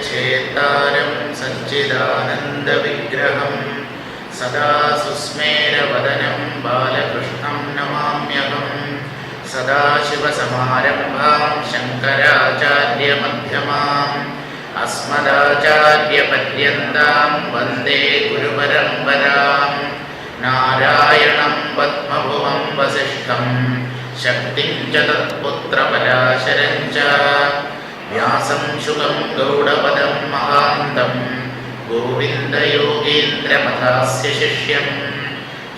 जगच्चेतारं सच्चिदानन्दविग्रहं सदा सुस्मेरवदनं बालकृष्णं नमाम्यहं। सदाशिवसमारम्भां शङ्कराचार्यमध्यमाम् अस्मदाचार्यपर्यन्तां वन्दे गुरुपरम्पराम्। नारायणं पद्मभुवं वसिष्ठं शक्तिं च तत्पुत्रपराशरं च व्यासं शुकं गौडपदं महान्तं गोविन्दयोगीन्द्रमथास्य शिष्यं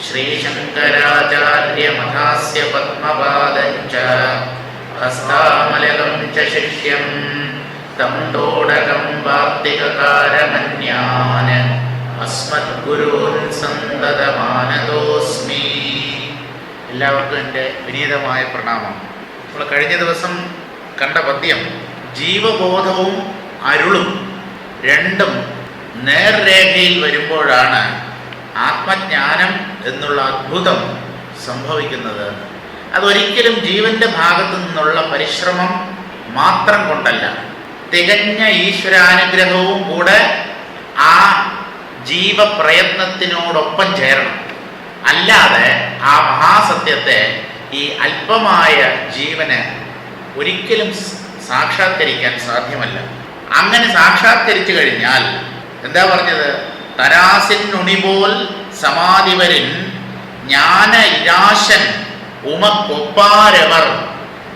श्रीशङ्कराचार्यमथास्य पद्मपादं च हस्तामलकं च शिष्यं तं तोडकं वार्तिककारमन्यान् अस्मद्गुरून् സന്തതമാനതോസ്മി. എല്ലാവർക്കും എൻ്റെ വിനീതമായ പ്രണാമം. നമ്മൾ കഴിഞ്ഞ ദിവസം കണ്ട പദ്യം ജീവബോധവും അരുളും രണ്ടും നേർരേഖയിൽ വരുമ്പോഴാണ് ആത്മജ്ഞാനം എന്നുള്ള അത്ഭുതം സംഭവിക്കുന്നത്. അതൊരിക്കലും ജീവന്റെ ഭാഗത്തു നിന്നുള്ള പരിശ്രമം മാത്രം കൊണ്ടല്ല, തികഞ്ഞ ഈശ്വരാനുഗ്രഹവും കൂടെ ആ ജീവപ്രയത്നത്തിനോടൊപ്പം ചേരണം. അല്ലാതെ ആ മഹാസത്യത്തെ ഈ അല്പമായ ജീവന് ഒരിക്കലും സാക്ഷാത്കരിക്കാൻ സാധ്യമല്ല. അങ്ങനെ സാക്ഷാത്കരിച്ചു കഴിഞ്ഞാൽ എന്താ പറഞ്ഞത്? തരാസിനുണിപോൽ സമാധിവരിൻ ജ്ഞാന ഇരാശൻ ഉമക്കൊപ്പാരവർ.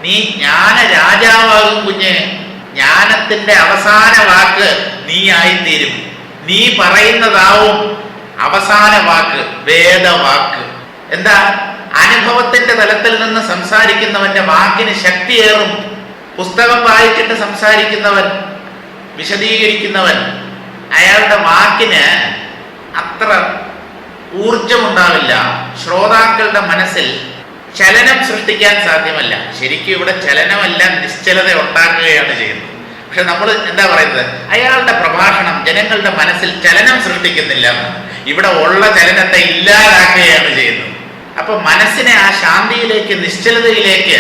നീ ജ്ഞാന രാജാവാകും കുഞ്ഞ്. ജ്ഞാനത്തിന്റെ അവസാന വാക്ക് നീ ആയിത്തീരും. നീ പറയുന്നതാവും അവസാന വാക്ക്, വേദവാക്ക്. എന്താ? അനുഭവത്തിന്റെ തലത്തിൽ നിന്ന് സംസാരിക്കുന്നവന്റെ വാക്കിന് ശക്തിയേറും. പുസ്തകം വായിച്ചിട്ട് സംസാരിക്കുന്നവൻ, വിശദീകരിക്കുന്നവൻ, അയാളുടെ വാക്കിന് അത്ര ഊർജമുണ്ടാവില്ല. ശ്രോതാക്കളുടെ മനസ്സിൽ ചലനം സൃഷ്ടിക്കാൻ സാധ്യമല്ല. ശരിക്കും ഇവിടെ ചലനമല്ല, നിശ്ചലത ഉണ്ടാക്കുകയാണ് ചെയ്യുന്നത്. പക്ഷെ നമ്മൾ എന്താ പറയുന്നത്? അയാളുടെ പ്രഭാഷണം ജനങ്ങളുടെ മനസ്സിൽ ചലനം സൃഷ്ടിക്കുന്നില്ല, ഇവിടെ ഉള്ള ചലനത്തെ ഇല്ലാതാക്കുകയാണ് ചെയ്യുന്നത്. അപ്പൊ മനസ്സിനെ ആ ശാന്തിയിലേക്ക്, നിശ്ചലതയിലേക്ക്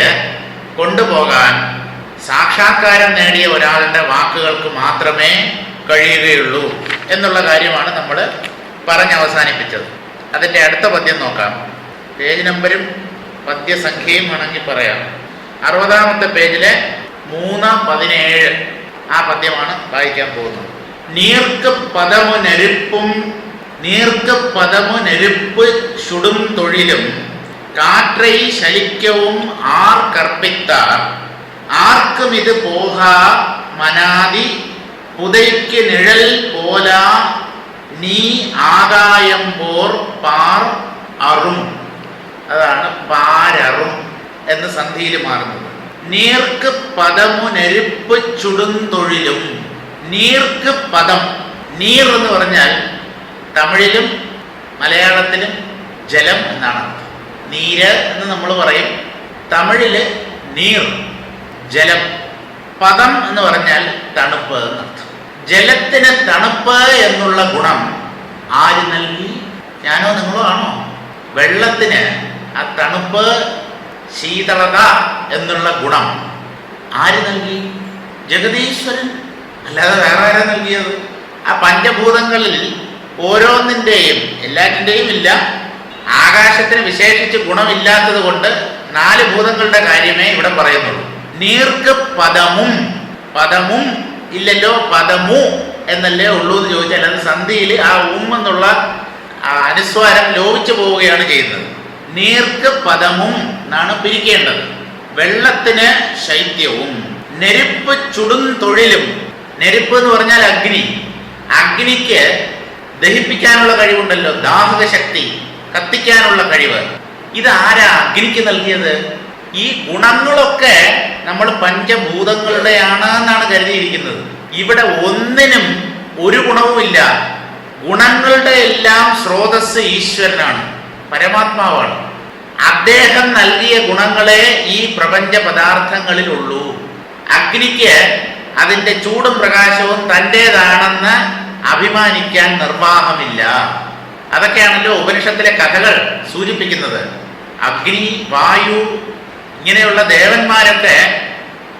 കൊണ്ടുപോകാൻ സാക്ഷാത്കാരം നേടിയ ഒരാളുടെ വാക്കുകൾക്ക് മാത്രമേ കഴിയുകയുള്ളൂ എന്നുള്ള കാര്യമാണ് നമ്മൾ പറഞ്ഞവസാനിപ്പിച്ചത്. അതിൻ്റെ അടുത്ത പദ്യം നോക്കാം. പേജ് നമ്പരും പദ്യസംഖ്യയും വേണമെങ്കിൽ പറയാം. 60-ാമത്തെ പേജിലെ 3:17 ആ പദ്യമാണ് വായിക്കാൻ പോകുന്നത്. നീർക്ക് പദമു നെരുപ്പ് ചുടും തൊഴിലും കാറ്റൈ ശലിക്കവും ആർ കർപ്പിത്താർ ആർക്കും ഇത് പോഹാ മനാദി പുതയ്ക്ക് നിഴൽ പോലാ നീ ആകായം പോർ പാർ അറും. അതാണ് പാരറും എന്ന് സന്ധിയിൽ മാറുന്നത്. നീർക്ക് പദമു നെരുപ്പ് ചുടും തൊഴിലും. നീർക്ക് പദം, നീർ എന്ന് പറഞ്ഞാൽ തമിഴിലും മലയാളത്തിലും ജലം എന്നാണ്. നീര് എന്ന് നമ്മൾ പറയും, തമിഴില് നീർ, ജലം. പദം എന്ന് പറഞ്ഞാൽ തണുപ്പ് എന്നർത്ഥം. ജലത്തിന് തണുപ്പ് എന്നുള്ള ഗുണം ആര് നൽകി? ഞാനോ നിങ്ങളോ ആണോ? വെള്ളത്തിന് ആ തണുപ്പ്, ശീതളത എന്നുള്ള ഗുണം ആര് നൽകി? ജഗദീശ്വരൻ. അല്ലാതെ വേറെ ആരാ നൽകിയത്? ആ പഞ്ചഭൂതങ്ങളിൽ ഓരോന്നിൻ്റെയും, എല്ലാറ്റിൻ്റെയും ഇല്ല, ആകാശത്തിന് വിശേഷിച്ച് ഗുണമില്ലാത്തത് കൊണ്ട് 4 ഭൂതങ്ങളുടെ കാര്യമേ ഇവിടെ പറയുന്നുള്ളൂ. നീർക്ക് പദമും, പദമും ഇല്ലല്ലോ, പദമു എന്നല്ലേ ഉള്ളൂ എന്ന് ചോദിച്ചാൽ അത് സന്ധിയിൽ ആ എന്നുള്ള അനുസ്വാരം ലോപിച്ചു പോവുകയാണ് ചെയ്യുന്നത്. നീർക്ക് പദമും എന്നാണ് പിരിക്കേണ്ടത്. വെള്ളത്തിന് ശൈത്യവും. നെരുപ്പ് ചുടും തൊഴിലും. നെരുപ്പ് എന്ന് പറഞ്ഞാൽ അഗ്നി. അഗ്നിക്ക് ദഹിപ്പിക്കാനുള്ള കഴിവുണ്ടല്ലോ, ദാഹക ശക്തി, കത്തിക്കാനുള്ള കഴിവ്. ഇത് ആരാ അഗ്നിക്ക് നൽകിയത്? ഈ ഗുണങ്ങളൊക്കെ നമ്മൾ പഞ്ചഭൂതങ്ങളുടെയാണ് എന്നാണ് കരുതിയിരിക്കുന്നത്. ഇവിടെ ഒന്നിനും ഒരു ഗുണവുമില്ല. ഗുണങ്ങളുടെ എല്ലാം സ്രോതസ് ഈശ്വരനാണ്, പരമാത്മാവാണ്. അദ്ദേഹം നൽകിയ ഗുണങ്ങളെ ഈ പ്രപഞ്ച പദാർത്ഥങ്ങളിലുള്ളൂ. അഗ്നിക്ക് അതിൻ്റെ ചൂടും പ്രകാശവും തൻ്റേതാണെന്ന് അഭിമാനിക്കാൻ നിർവാഹമില്ല. അതൊക്കെയാണല്ലോ ഉപനിഷത്തിലെ കഥകൾ സൂചിപ്പിക്കുന്നത്. അഗ്നി, വായു, ഇങ്ങനെയുള്ള ദേവന്മാരൊക്കെ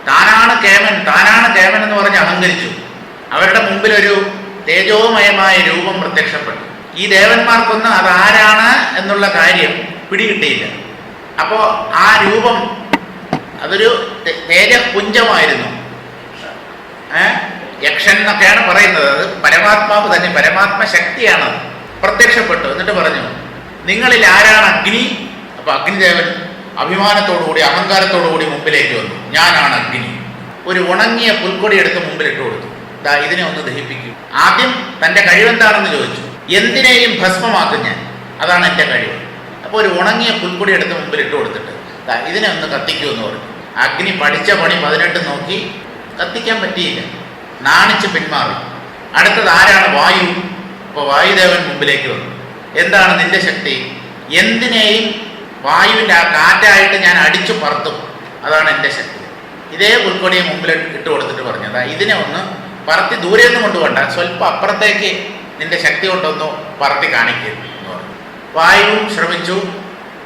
താനാണ് കേമൻ എന്ന് പറഞ്ഞ് അഹങ്കരിച്ചു. അവരുടെ മുമ്പിൽ ഒരു തേജോമയമായ രൂപം പ്രത്യക്ഷപ്പെട്ടു. ഈ ദേവന്മാർക്കൊന്നും അതാരാണ് എന്നുള്ള കാര്യം പിടികിട്ടിയില്ല. അപ്പോൾ ആ രൂപം അതൊരു തേജപുഞ്ചമായിരുന്നു. യക്ഷൻ എന്നൊക്കെയാണ് പറയുന്നത്. അത് പരമാത്മാവ് തന്നെ, പരമാത്മ ശക്തിയാണത്. പ്രത്യക്ഷപ്പെട്ടു. എന്നിട്ട് പറഞ്ഞു, നിങ്ങളിൽ ആരാണ് അഗ്നി? അപ്പൊ അഗ്നിദേവൻ അഭിമാനത്തോടുകൂടി അഹങ്കാരത്തോടുകൂടി മുമ്പിലേക്ക് വന്നു. ഞാനാണ് അഗ്നി. ഒരു ഉണങ്ങിയ പുൽക്കൊടി എടുത്ത് മുമ്പിലിട്ട് കൊടുത്തു. ഇതിനെ ഒന്ന് ദഹിപ്പിക്കൂ. ആദ്യം തൻ്റെ കഴിവെന്താണെന്ന് ചോദിച്ചു. എന്തിനേയും ഭസ്മമാക്കും ഞാൻ, അതാണ് എൻ്റെ കഴിവ്. അപ്പോൾ ഒരു ഉണങ്ങിയ പുൽക്കൊടി എടുത്ത് മുമ്പിലിട്ട് കൊടുത്തിട്ട് ഇതിനെ ഒന്ന് കത്തിക്കൂ എന്ന് പറഞ്ഞു. അഗ്നി പഠിച്ച പണി 18 നോക്കി, കത്തിക്കാൻ പറ്റിയില്ല. നാണിച്ച് പിന്മാറി. അടുത്തത് ആരാണ്? വായു. അപ്പോൾ വായുദേവൻ മുമ്പിലേക്ക് വന്നു. എന്താണ് നിന്റെ ശക്തി? എന്തിനേയും വായുവിൻ്റെ ആ കാറ്റായിട്ട് ഞാൻ അടിച്ചു പറത്തും, അതാണ് എൻ്റെ ശക്തി. ഇതേ പുൽക്കൊടിയെ മുമ്പിൽ ഇട്ട് കൊടുത്തിട്ട് പറഞ്ഞു, ഇതിനെ ഒന്ന് പറത്തി ദൂരെ ഒന്നും കൊണ്ടുപോകണ്ട, സ്വല്പം അപ്പുറത്തേക്ക് നിന്റെ ശക്തി കൊണ്ടൊന്ന് പറത്തി കാണിക്കുക എന്ന് പറഞ്ഞു. വായുവും ശ്രമിച്ചു,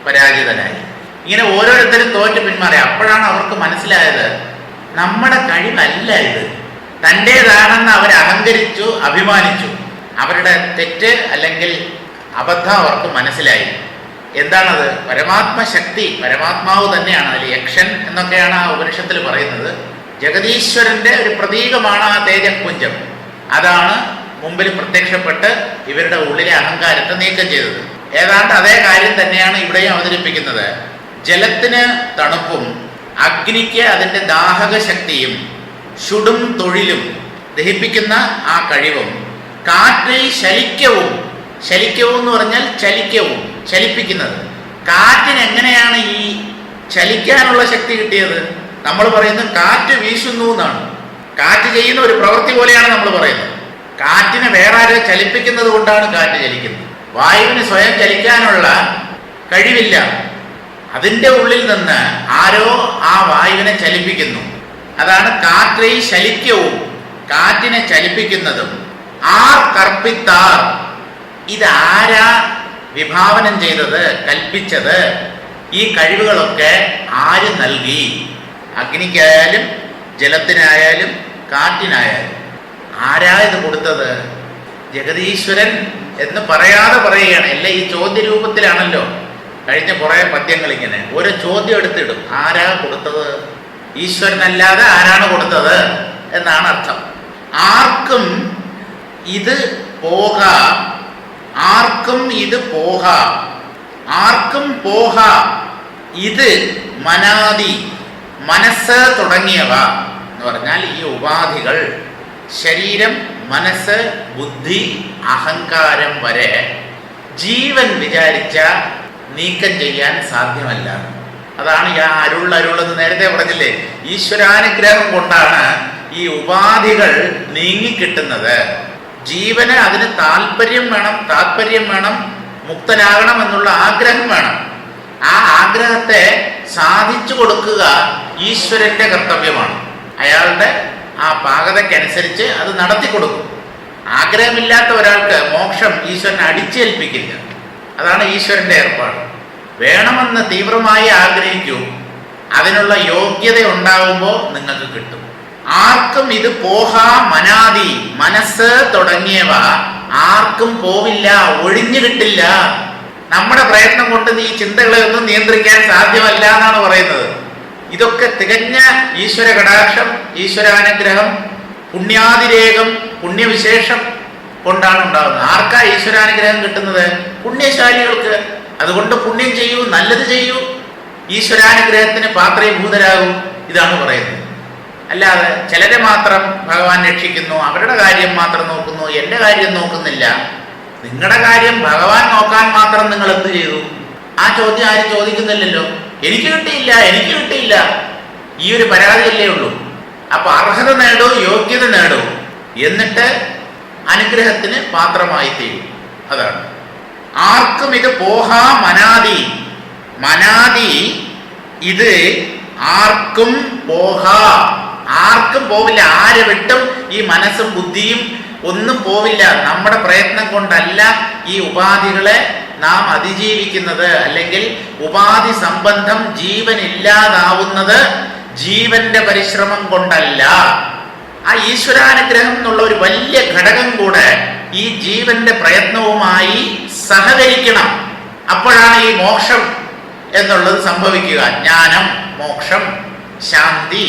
പരാജിതനായി. ഇങ്ങനെ ഓരോരുത്തരും തോറ്റ് പിന്മാറി. അപ്പോഴാണ് അവർക്ക് മനസ്സിലായത്, നമ്മുടെ കഴിവല്ല ഇത്, തൻ്റേതാണെന്ന് അവർ അഹങ്കരിച്ചു, അഭിമാനിച്ചു. അവരുടെ തെറ്റ് അല്ലെങ്കിൽ അബദ്ധം അവർക്ക് മനസ്സിലായി. എന്താണത്? പരമാത്മശക്തി, പരമാത്മാവ് തന്നെയാണ്. അതിൽ യക്ഷൻ എന്നൊക്കെയാണ് ആ ഉപനിഷത്തിൽ പറയുന്നത്. ജഗതീശ്വരൻ്റെ ഒരു പ്രതീകമാണ് ആ തേജപുഞ്ചം. അതാണ് മുമ്പിൽ പ്രത്യക്ഷപ്പെട്ട് ഇവരുടെ ഉള്ളിലെ അഹങ്കാരത്തെ നീക്കം ചെയ്തത്. ഏതാണ്ട് അതേ കാര്യം തന്നെയാണ് ഇവിടെയും അവതരിപ്പിക്കുന്നത്. ജലത്തിന് തണുപ്പും അഗ്നിക്ക് അതിൻ്റെ ദാഹക ശക്തിയും ചുടും തൊഴിലും ദഹിപ്പിക്കുന്ന ആ കഴിവും, കാറ്റ് ശലിക്കവും, ശലിക്കവും എന്ന് പറഞ്ഞാൽ ചലിക്കവും, ചലിപ്പിക്കുന്നത്. കാറ്റിന് എങ്ങനെയാണ് ഈ ചലിക്കാനുള്ള ശക്തി കിട്ടിയത്? നമ്മൾ പറയുന്നത് കാറ്റ് വീശുന്നു എന്നാണ്. കാറ്റ് ചെയ്യുന്ന ഒരു പ്രവൃത്തി പോലെയാണ് നമ്മൾ പറയുന്നത്. കാറ്റിനെ വേറെ ആരോ ചലിപ്പിക്കുന്നത് കൊണ്ടാണ് കാറ്റ് ചലിക്കുന്നത്. വായുവിന് സ്വയം ചലിക്കാനുള്ള കഴിവില്ല. അതിൻ്റെ ഉള്ളിൽ നിന്ന് ആരോ ആ വായുവിനെ ചലിപ്പിക്കുന്നു. അതാണ് കാറ്റ് ശലിക്കവും, കാറ്റിനെ ചലിപ്പിക്കുന്നതും. ആർ കർപ്പിത്താർ, ഇതാരാ വിഭാവനം ചെയ്തത്, കൽപ്പിച്ചത്? ഈ കഴിവുകളൊക്കെ ആര് നൽകി? അഗ്നിക്കായാലും ജലത്തിനായാലും കാറ്റിനായാലും ആരാ ഇത് കൊടുത്തത്? ജഗതീശ്വരൻ എന്ന് പറയാതെ പറയുകയാണ്. എല്ലാം ഈ ചോദ്യരൂപത്തിലാണല്ലോ. കഴിഞ്ഞ കുറേ പദ്യങ്ങൾ ഇങ്ങനെ ഓരോ ചോദ്യം എടുത്തിടും. ആരാ കൊടുത്തത്? ഈശ്വരനല്ലാതെ ആരാണ് കൊടുത്തത് എന്നാണ് അർത്ഥം. ആർക്കും ഇത് പോകാം, ആർക്കും ഇത് പോകാം, ആർക്കും പോകാം. ഇത് മനാദി, മനസ്സ് തുടങ്ങിയവ എന്ന് പറഞ്ഞാൽ ഈ ഉപാധികൾ, ശരീരം, മനസ്സ്, ബുദ്ധി, അഹങ്കാരം വരെ ജീവൻ വിചാരിച്ച നീക്കം ചെയ്യാൻ സാധ്യമല്ല. അതാണ് ഈ അരുളെന്ന് നേരത്തെ പറഞ്ഞില്ലേ. ഈശ്വരാനുഗ്രഹം കൊണ്ടാണ് ഈ ഉപാധികൾ നീങ്ങിക്കിട്ടുന്നത്. ജീവന് അതിന് താല്പര്യം വേണം, മുക്തനാകണം എന്നുള്ള ആഗ്രഹം വേണം. ആ ആഗ്രഹത്തെ സാധിച്ചു കൊടുക്കുക ഈശ്വരന്റെ കർത്തവ്യമാണ്. അയാളുടെ ആ പാകതയ്ക്കനുസരിച്ച് അത് നടത്തി കൊടുക്കും. ആഗ്രഹമില്ലാത്ത ഒരാൾക്ക് മോക്ഷം ഈശ്വരൻ അടിച്ചേൽപ്പിക്കില്ല. അതാണ് ഈശ്വരന്റെ ഏർപ്പാട്. വേണമെന്ന് തീവ്രമായി ആഗ്രഹിക്കൂ, അതിനുള്ള യോഗ്യത ഉണ്ടാവുമ്പോൾ നിങ്ങൾക്ക് കിട്ടും. ആർക്കും ഇത് പോഹാ മനാദി, മനസ്സ് തുടങ്ങിയവ ആർക്കും പോവില്ല, ഒഴിഞ്ഞു കിട്ടില്ല. നമ്മുടെ പ്രയത്നം കൊണ്ട് ഈ ചിന്തകളെ ഒന്നും നിയന്ത്രിക്കാൻ സാധ്യമല്ല എന്നാണ് പറയുന്നത്. ഇതൊക്കെ തികഞ്ഞ ഈശ്വര കടാക്ഷം, ഈശ്വരാനുഗ്രഹം, പുണ്യാതിരേകം, പുണ്യവിശേഷം കൊണ്ടാണ് ഉണ്ടാകുന്നത്. ആർക്കാ ഈശ്വരാനുഗ്രഹം കിട്ടുന്നത്? പുണ്യശാലികൾക്ക്. അതുകൊണ്ട് പുണ്യം ചെയ്യൂ, നല്ലത് ചെയ്യൂ, ഈശ്വരാനുഗ്രഹത്തിന് പാത്രീഭൂതരാകൂ. ഇതാണ് പറയുന്നത്. അല്ലാതെ ചിലരെ മാത്രം ഭഗവാൻ രക്ഷിക്കുന്നു, അവരുടെ കാര്യം മാത്രം നോക്കുന്നു, എൻ്റെ കാര്യം നോക്കുന്നില്ല. നിങ്ങളുടെ കാര്യം ഭഗവാൻ നോക്കാൻ മാത്രം നിങ്ങൾ എന്ത് ചെയ്തു? ആ ചോദ്യം ആരും ചോദിക്കുന്നില്ലല്ലോ. എനിക്ക് കിട്ടിയില്ല, ഈ ഒരു പരാതിയല്ലേ ഉള്ളൂ. അപ്പൊ അർഹത നേടൂ, യോഗ്യത നേടൂ, എന്നിട്ട് അനുഗ്രഹത്തിന് പാത്രമായി തീരും. അതാണ് ആർക്കും ഇത് പോഹാ മനാദി. മനാദി ഇത് ആർക്കും പോഹാ, ആർക്കും പോവില്ല. ആരെ വിട്ടും ഈ മനസ്സും ബുദ്ധിയും ഒന്നും പോവില്ല. നമ്മുടെ പ്രയത്നം കൊണ്ടല്ല ഈ ഉപാധികളെ നാം അതിജീവിക്കുന്നത്, അല്ലെങ്കിൽ ഉപാധി സംബന്ധം ജീവൻ ഇല്ലാതാവുന്നത് ജീവന്റെ പരിശ്രമം കൊണ്ടല്ല. ആ ഈശ്വരാനുഗ്രഹം എന്നുള്ള ഒരു വലിയ ഘടകം കൂടെ ഈ ജീവന്റെ പ്രയത്നവുമായി സഹകരിക്കണം. അപ്പോഴാണ് ഈ മോക്ഷം എന്നുള്ളത് സംഭവിക്കുക. ജ്ഞാനം, മോക്ഷം, ശാന്തി,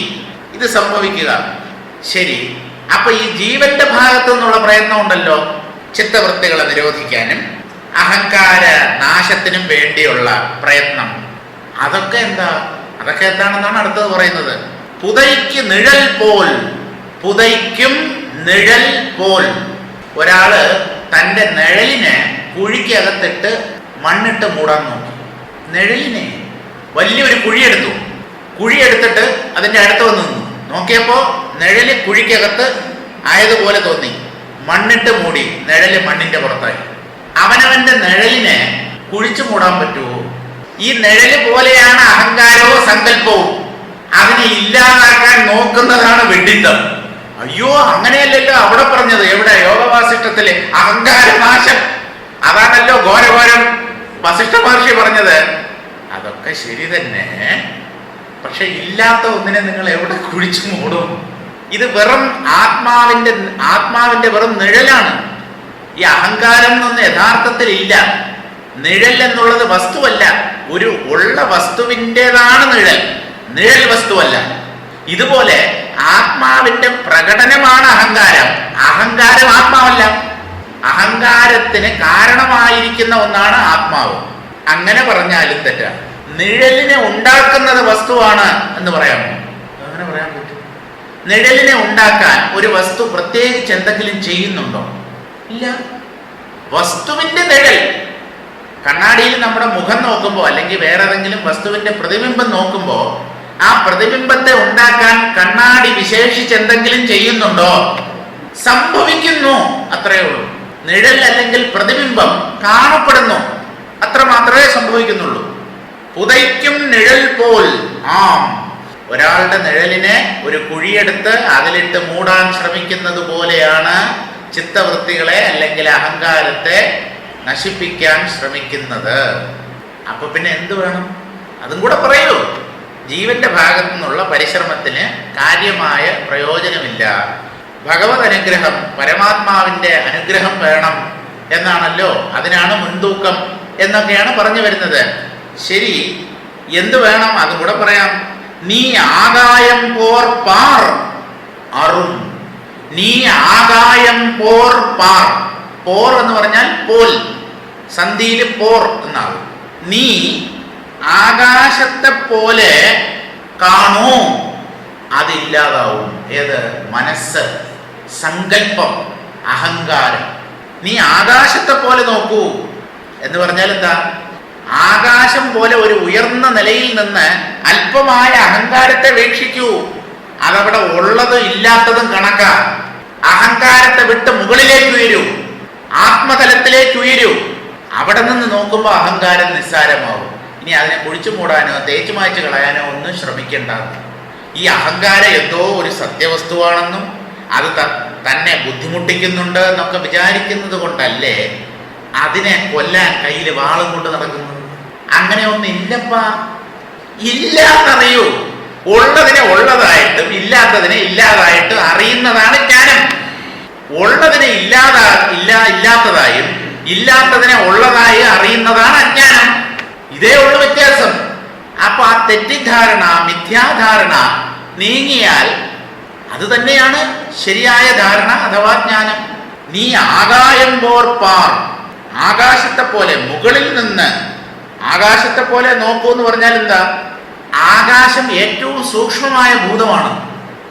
ഇത് സംഭവിക്കുക. ശരി, അപ്പൊ ഈ ജീവന്റെ ഭാഗത്തു നിന്നുള്ള പ്രയത്നം ഉണ്ടല്ലോ, ചിത്തവൃത്തികളെ നിരോധിക്കാനും അഹങ്കാര നാശത്തിനും വേണ്ടിയുള്ള പ്രയത്നം. അതൊക്കെ എന്താണെന്നാണ് അടുത്തത് പറയുന്നത്. പുതയ്ക്ക് നിഴൽ പോൽ, പുതയ്ക്കും നിഴൽ പോൽ. ഒരാള് തൻ്റെ നിഴലിനെ കുഴിക്കകത്തിട്ട് മണ്ണിട്ട് മൂടാൻ നോക്കി. നിഴലിനെ വലിയൊരു കുഴിയെടുത്തിട്ട് അതിൻ്റെ അടുത്ത് വന്ന് നിന്നു. നോക്കിയപ്പോൾ നിഴല് കുഴിക്കകത്ത് ആയതുപോലെ തോന്നി. മണ്ണിട്ട് മൂടി, നിഴല് മണ്ണിന്റെ പുറത്തായി. അവനവന്റെ നിഴലിനെ കുഴിച്ചു മൂടാൻ പറ്റുമോ? ഈ നിഴല് പോലെയാണ് അഹങ്കാരവും സങ്കല്പവും. അതിനെ ഇല്ലാതാക്കാൻ നോക്കുന്നതാണ് വിഡ്ഢിത്തം. അയ്യോ, അങ്ങനെയല്ലല്ലോ അവിടെ പറഞ്ഞത്. എവിടെ? യോഗവാസിഷ്ടത്തില് അഹങ്കാരനാശം. അതാണല്ലോ ഘോരഘോരം വസിഷ്ഠ മഹർഷി പറഞ്ഞത്. അതൊക്കെ ശരി തന്നെ, പക്ഷെ ഇല്ലാത്ത ഒന്നിനെ നിങ്ങൾ എവിടെ കുഴിച്ചു മൂടും? ഇത് വെറും ആത്മാവിന്റെ വെറും നിഴലാണ്. ഈ അഹങ്കാരം എന്നൊന്നും യഥാർത്ഥത്തിൽ ഇല്ല. നിഴൽ എന്നുള്ളത് വസ്തുവല്ല, ഒരു ഉള്ള വസ്തുവിൻ്റെതാണ് നിഴൽ. നിഴൽ വസ്തുവല്ല. ഇതുപോലെ ആത്മാവിന്റെ പ്രകടനമാണ് അഹങ്കാരം. അഹങ്കാരം ആത്മാവല്ല. അഹങ്കാരത്തിന് കാരണമായിരിക്കുന്ന ഒന്നാണ് ആത്മാവ്. അങ്ങനെ പറഞ്ഞാലും തെറ്റാണ്. നിഴലിനെ ഉണ്ടാക്കുന്നത് വസ്തുവാണ് എന്ന് പറയാമോ? അങ്ങനെ പറയാൻ പറ്റും? നിഴലിനെ ഉണ്ടാക്കാൻ ഒരു വസ്തു പ്രത്യേകിച്ച് എന്തെങ്കിലും ചെയ്യുന്നുണ്ടോ? ഇല്ല. വസ്തുവിന്റെ നിഴൽ. കണ്ണാടിയിൽ നമ്മുടെ മുഖം നോക്കുമ്പോൾ അല്ലെങ്കിൽ വേറെ ഏതെങ്കിലും വസ്തുവിന്റെ പ്രതിബിംബം നോക്കുമ്പോൾ ആ പ്രതിബിംബത്തെ ഉണ്ടാക്കാൻ കണ്ണാടി വിശേഷിച്ച് എന്തെങ്കിലും ചെയ്യുന്നുണ്ടോ? സംഭവിക്കുന്നു, അത്രയേ ഉള്ളൂ. നിഴൽ അല്ലെങ്കിൽ പ്രതിബിംബം കാണപ്പെടുന്നു, അത്ര മാത്രമേ സംഭവിക്കുന്നുള്ളൂ. പുതയ്ക്കും നിഴൽ പോൽ. ഒരാളുടെ നിഴലിനെ ഒരു കുഴിയെടുത്ത് അതിലിട്ട് മൂടാൻ ശ്രമിക്കുന്നത് പോലെയാണ് ചിത്തവൃത്തികളെ അല്ലെങ്കിൽ അഹങ്കാരത്തെ നശിപ്പിക്കാൻ ശ്രമിക്കുന്നത്. അപ്പൊ പിന്നെ എന്ത് വേണം? അതും കൂടെ പറയൂ. ജീവന്റെ ഭാഗത്തു നിന്നുള്ള പരിശ്രമത്തിന് കാര്യമായ പ്രയോജനമില്ല. ഭഗവത് അനുഗ്രഹം, പരമാത്മാവിന്റെ അനുഗ്രഹം വേണം എന്നാണല്ലോ, അതിനാണ് മുൻതൂക്കം എന്നൊക്കെയാണ് പറഞ്ഞു വരുന്നത്. ശരി, എന്ത് വേണം? അതും കൂടെ പറയാം. നീ ആകായം പോർ പാർ അറും. നീ ആകായം പോർ പാർ. പോർ എന്ന് പറഞ്ഞാൽ പോൽ, സന്ധിയില് പോർ എന്നാകും. നീ ആകാശത്തെ പോലെ കാണൂ, അതില്ലാതാവും. ഏത്? മനസ്സ്, സങ്കല്പം, അഹങ്കാരം. നീ ആകാശത്തെ പോലെ നോക്കൂ എന്ന് പറഞ്ഞാൽ എന്താ? ആകാശം പോലെ ഒരു ഉയർന്ന നിലയിൽ നിന്ന് അല്പമായ അഹങ്കാരത്തെ വീക്ഷിക്കൂ. അതവിടെ ഉള്ളതും ഇല്ലാത്തതും കണക്കാ. അഹങ്കാരത്തെ വിട്ട് മുകളിലേക്ക് ഉയരൂ, ആത്മതലത്തിലേക്ക് ഉയരൂ. അവിടെ നിന്ന് നോക്കുമ്പോൾ അഹങ്കാരം നിസ്സാരമാവും. ഇനി അതിനെ കുഴിച്ചു മൂടാനോ തേച്ചു മായ്ച്ചു കളയാനോ ഒന്നും ശ്രമിക്കേണ്ട. ഈ അഹങ്കാരം എന്തോ ഒരു സത്യവസ്തുവാണെന്നും അത് തന്നെ ബുദ്ധിമുട്ടിക്കുന്നുണ്ട് എന്നൊക്കെ വിചാരിക്കുന്നത് കൊണ്ടല്ലേ അതിനെ കൊല്ലാൻ കയ്യിൽ വാളും കൊണ്ട് നടക്കുന്നത്. അങ്ങനെ ഒന്നും ഇല്ലപ്പാ. ഇല്ലാന്നറിയൂ. ഉള്ളതിനെ ഉള്ളതായിട്ടും ഇല്ലാത്തതിനെ ഇല്ലാതായിട്ടും അറിയുന്നതാണ് ജ്ഞാനം. ഉള്ളതിനെ ഇല്ലാത്തതായും ഇല്ലാത്തതിനെ ഉള്ളതായി അറിയുന്നതാണ് അജ്ഞാനം. ഇതേ ഉള്ളു വ്യത്യാസം. അപ്പൊ ആ തെറ്റിദ്ധാരണ, മിഥ്യാധാരണ നീങ്ങിയാൽ അത് തന്നെയാണ് ശരിയായ ധാരണ അഥവാ ജ്ഞാനം. നീ ആകായം പോർ പാർ. ആകാശത്തെ പോലെ മുകളിൽ നിന്ന് ആകാശത്തെ പോലെ നോക്കൂ എന്ന് പറഞ്ഞാൽ എന്താ? ആകാശം ഏറ്റവും സൂക്ഷ്മമായ ഭൂതമാണ്.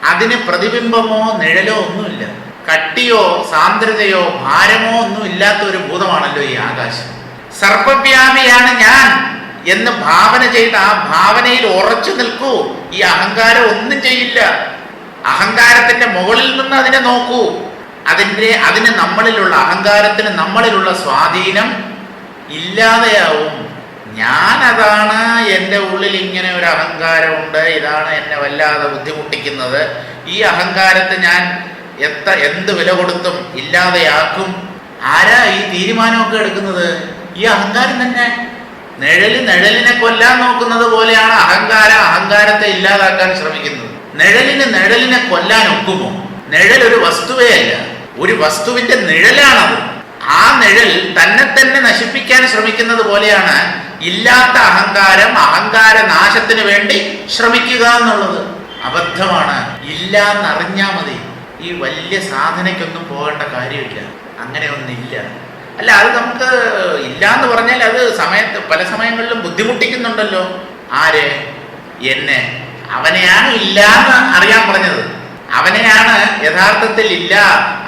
അതിന് പ്രതിബിംബമോ നിഴലോ ഒന്നുമില്ല. കട്ടിയോ സാന്ദ്രതയോ ഭാരമോ ഒന്നും ഇല്ലാത്ത ഒരു ഭൂതമാണല്ലോ ഈ ആകാശം. സർവവ്യാപിയാണ് ഞാൻ എന്ന് ഭാവന ചെയ്ത് ആ ഭാവനയിൽ ഉറച്ചു നിൽക്കൂ. ഈ അഹങ്കാരം ഒന്നും ചെയ്യില്ല. അഹങ്കാരത്തിന്റെ മുകളിൽ നിന്ന് അതിനെ നോക്കൂ. അതിന് നമ്മളിലുള്ള അഹങ്കാരത്തിന് നമ്മളിലുള്ള സ്വാധീനം ഇല്ലാതെയാവും. ഞാനതാണ്, എൻ്റെ ഉള്ളിൽ ഇങ്ങനെ ഒരു അഹങ്കാരമുണ്ട്, ഇതാണ് എന്നെ വല്ലാതെ ബുദ്ധിമുട്ടിക്കുന്നത്. ഈ അഹങ്കാരത്തെ ഞാൻ എന്ത് വില കൊടുത്തും ഇല്ലാതെയാക്കും. ആരാ ഈ തീരുമാനമൊക്കെ എടുക്കുന്നത്? ഈ അഹങ്കാരം തന്നെ. നിഴലിനെ കൊല്ലാൻ നോക്കുന്നത് പോലെയാണ് അഹങ്കാരത്തെ ഇല്ലാതാക്കാൻ ശ്രമിക്കുന്നത്. നിഴലിനെ കൊല്ലാൻ ഒക്കുമോ? നിഴൽ ഒരു വസ്തുവേ അല്ല, ഒരു വസ്തുവിന്റെ നിഴലാണത്. ആ നിഴൽ തന്നെ തന്നെ നശിപ്പിക്കാൻ ശ്രമിക്കുന്നത് പോലെയാണ് ഇല്ലാത്ത അഹങ്കാരം അഹങ്കാര നാശത്തിന് വേണ്ടി ശ്രമിക്കുക എന്നുള്ളത്. അബദ്ധമാണ്. ഇല്ല എന്നറിഞ്ഞാൽ മതി. ഈ വലിയ സാധനയ്ക്കൊന്നും പോകേണ്ട കാര്യമില്ല. അങ്ങനെ ഒന്നില്ല. അല്ല, അത് നമുക്ക് ഇല്ല എന്ന് പറഞ്ഞാൽ അത് പല സമയങ്ങളിലും ബുദ്ധിമുട്ടിക്കുന്നുണ്ടല്ലോ. ആര്? എന്നെ. അവനെയാണ് ഇല്ല എന്ന് അറിയാൻ പറഞ്ഞത്. അവനെയാണ് യഥാർത്ഥത്തിൽ ഇല്ല,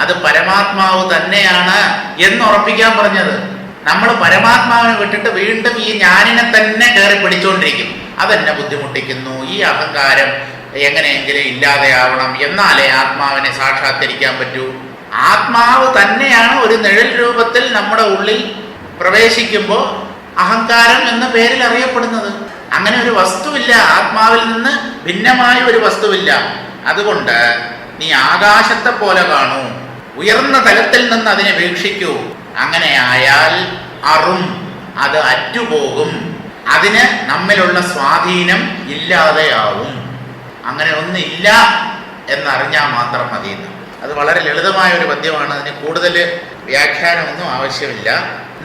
അത് പരമാത്മാവ് തന്നെയാണ് എന്നുറപ്പിക്കാൻ പറഞ്ഞത്. നമ്മൾ പരമാത്മാവിനെ വിട്ടിട്ട് വീണ്ടും ഈ ഞാനിനെ തന്നെ കയറി പിടിച്ചുകൊണ്ടിരിക്കും. അതെന്നെ ബുദ്ധിമുട്ടിക്കുന്നു. ഈ അഹങ്കാരം എങ്ങനെയെങ്കിലും ഇല്ലാതെയാവണം, എന്നാലേ ആത്മാവിനെ സാക്ഷാത്കരിക്കാൻ പറ്റൂ. ആത്മാവ് തന്നെയാണ് ഒരു നിഴൽ രൂപത്തിൽ നമ്മുടെ ഉള്ളിൽ പ്രവേശിക്കുമ്പോൾ അഹങ്കാരം എന്ന പേരിൽ അറിയപ്പെടുന്നത്. അങ്ങനെ ഒരു വസ്തുവില്ല, ആത്മാവിൽ നിന്ന് ഭിന്നമായ ഒരു വസ്തുവില്ല. അതുകൊണ്ട് നീ ആകാശത്തെ പോലെ കാണൂ, ഉയർന്ന തലത്തിൽ നിന്ന് അതിനെ വീക്ഷിക്കൂ. അങ്ങനെ ആയാൽ അറും, അത് അറ്റുപോകും, അതിന് നമ്മിലുള്ള സ്വാധീനം ഇല്ലാതെയാവും. അങ്ങനെ ഒന്നില്ല എന്നറിഞ്ഞാൽ മാത്രം മതി. അത് വളരെ ലളിതമായ ഒരു പദ്യമാണ്. അതിന് കൂടുതൽ വ്യാഖ്യാനമൊന്നും ആവശ്യമില്ല.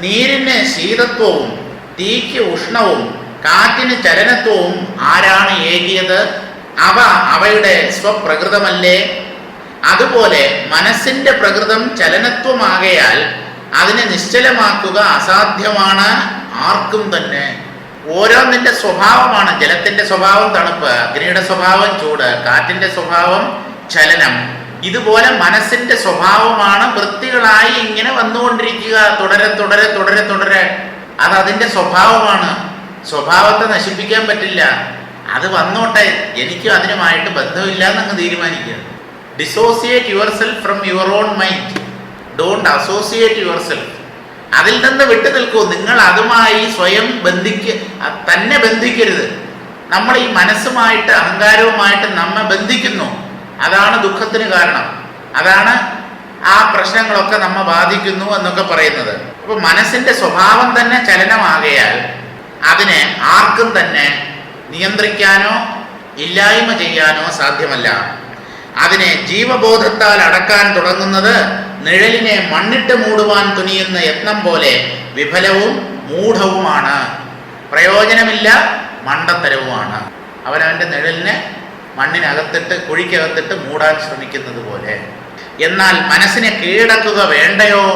നീരിന് ശീതത്വവും തീക്ക് ഉഷ്ണവും കാറ്റിന് ചലനത്വവും ആരാണ് ഏകിയത്? അവയുടെ സ്വപ്രകൃതമല്ലേ? അതുപോലെ മനസ്സിന്റെ പ്രകൃതം ചലനത്വമാകയാൽ അതിനെ നിശ്ചലമാക്കുക അസാധ്യമാണ് ആർക്കും തന്നെ. ഓരോന്നിന്റെ സ്വഭാവമാണ്. ജലത്തിന്റെ സ്വഭാവം തണുപ്പ്, അഗ്നിയുടെ സ്വഭാവം ചൂട്, കാറ്റിന്റെ സ്വഭാവം ചലനം. ഇതുപോലെ മനസ്സിന്റെ സ്വഭാവമാണ് വൃത്തികളായി ഇങ്ങനെ വന്നുകൊണ്ടിരിക്കുക, തുടരെ തുടരെ തുടരെ തുടരെ. അത് അതിന്റെ സ്വഭാവമാണ്. സ്വഭാവത്തെ നശിപ്പിക്കാൻ പറ്റില്ല. അത് വന്നോട്ടെ, എനിക്കും അതിനുമായിട്ട് ബന്ധമില്ല എന്നങ്ങ് തീരുമാനിക്കുക. Dissociate your self from your own mind. Don't associate your self. അതിൽ നിന്ന് വിട്ടു നിൽക്കൂ. നിങ്ങൾ അതുമായി സ്വയം തന്നെ ബന്ധിക്കരുത്. നമ്മൾ ഈ മനസ്സുമായിട്ട് അഹങ്കാരവുമായിട്ട് നമ്മെ ബന്ധിക്കുന്നു. അതാണ് ദുഃഖത്തിന് കാരണം. അതാണ് ആ പ്രശ്നങ്ങളൊക്കെ നമ്മെ ബാധിക്കുന്നു എന്നൊക്കെ പറയുന്നത്. അപ്പൊ മനസ്സിന്റെ സ്വഭാവം തന്നെ ചലനമാകയാൽ അതിനെ ആർക്കും തന്നെ നിയന്ത്രിക്കാനോ ഇല്ലായ്മ ചെയ്യാനോ സാധ്യമല്ല. അതിനെ ജീവബോധത്താൽ അടക്കാൻ തുടങ്ങുന്നത് നിഴലിനെ മണ്ണിട്ട് മൂടുവാൻ തുനിയുന്ന യത്നം പോലെ വിഫലവും മൂഢവുമാണ്. പ്രയോജനമില്ല, മണ്ടത്തരവുമാണ്. അവനവൻ്റെ നിഴലിനെ മണ്ണിനകത്തിട്ട് കുഴിക്കകത്തിട്ട് മൂടാൻ ശ്രമിക്കുന്നത് പോലെ. എന്നാൽ മനസ്സിനെ കീഴടക്കുക വേണ്ടയോ?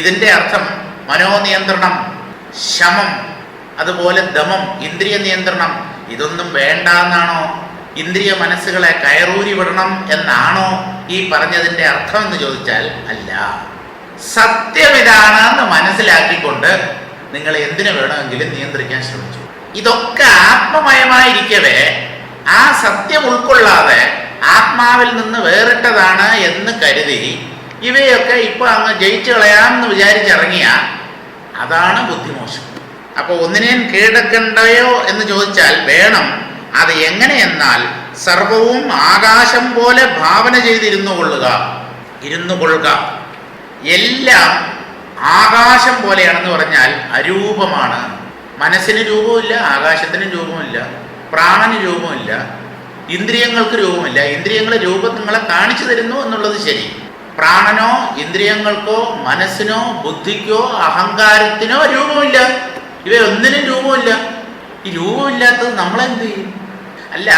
ഇതിൻ്റെ അർത്ഥം മനോനിയന്ത്രണം, ശമം, അതുപോലെ ദമം, ഇന്ദ്രിയ നിയന്ത്രണം, ഇതൊന്നും വേണ്ട എന്നാണോ? ഇന്ദ്രിയ മനസ്സുകളെ കയറൂരി വിടണം എന്നാണോ ഈ പറഞ്ഞതിൻ്റെ അർത്ഥം എന്ന് ചോദിച്ചാൽ അല്ല. സത്യം ഇതാണെന്ന് മനസ്സിലാക്കിക്കൊണ്ട് നിങ്ങൾ എന്തിനു വേണമെങ്കിലും നിയന്ത്രിക്കാൻ ശ്രമിച്ചു. ഇതൊക്കെ ആത്മമയമായിരിക്കവേ ആ സത്യം ഉൾക്കൊള്ളാതെ ആത്മാവിൽ നിന്ന് വേറിട്ടതാണ് എന്ന് കരുതി ഇവയൊക്കെ ഇപ്പൊ അങ്ങ് ജയിച്ചു കളയാമെന്ന് വിചാരിച്ചിറങ്ങിയ അതാണ് ബുദ്ധിമോശം. അപ്പോൾ ഒന്നിനെയും കീഴടക്കണ്ടയോ എന്ന് ചോദിച്ചാൽ വേണം. അത് എങ്ങനെയെന്നാൽ സർവവും ആകാശം പോലെ ഭാവന ചെയ്തിരുന്നു കൊള്ളുക. എല്ലാം ആകാശം പോലെയാണെന്ന് പറഞ്ഞാൽ അരൂപമാണ്. മനസ്സിന് രൂപമില്ല, ആകാശത്തിന് രൂപമില്ല, പ്രാണന് രൂപമില്ല, ഇന്ദ്രിയങ്ങൾക്ക് രൂപമില്ല. ഇന്ദ്രിയങ്ങളെ രൂപം നിങ്ങളെ കാണിച്ചു തരുന്നു എന്നുള്ളത് ശരി. പ്രാണനോ ഇന്ദ്രിയങ്ങൾക്കോ മനസ്സിനോ ബുദ്ധിക്കോ അഹങ്കാരത്തിനോ രൂപമില്ല. ഇവയൊന്നിനും രൂപമില്ല. ഈ രൂപമില്ലാത്തത് നമ്മളെന്ത് ചെയ്യും? അല്ല,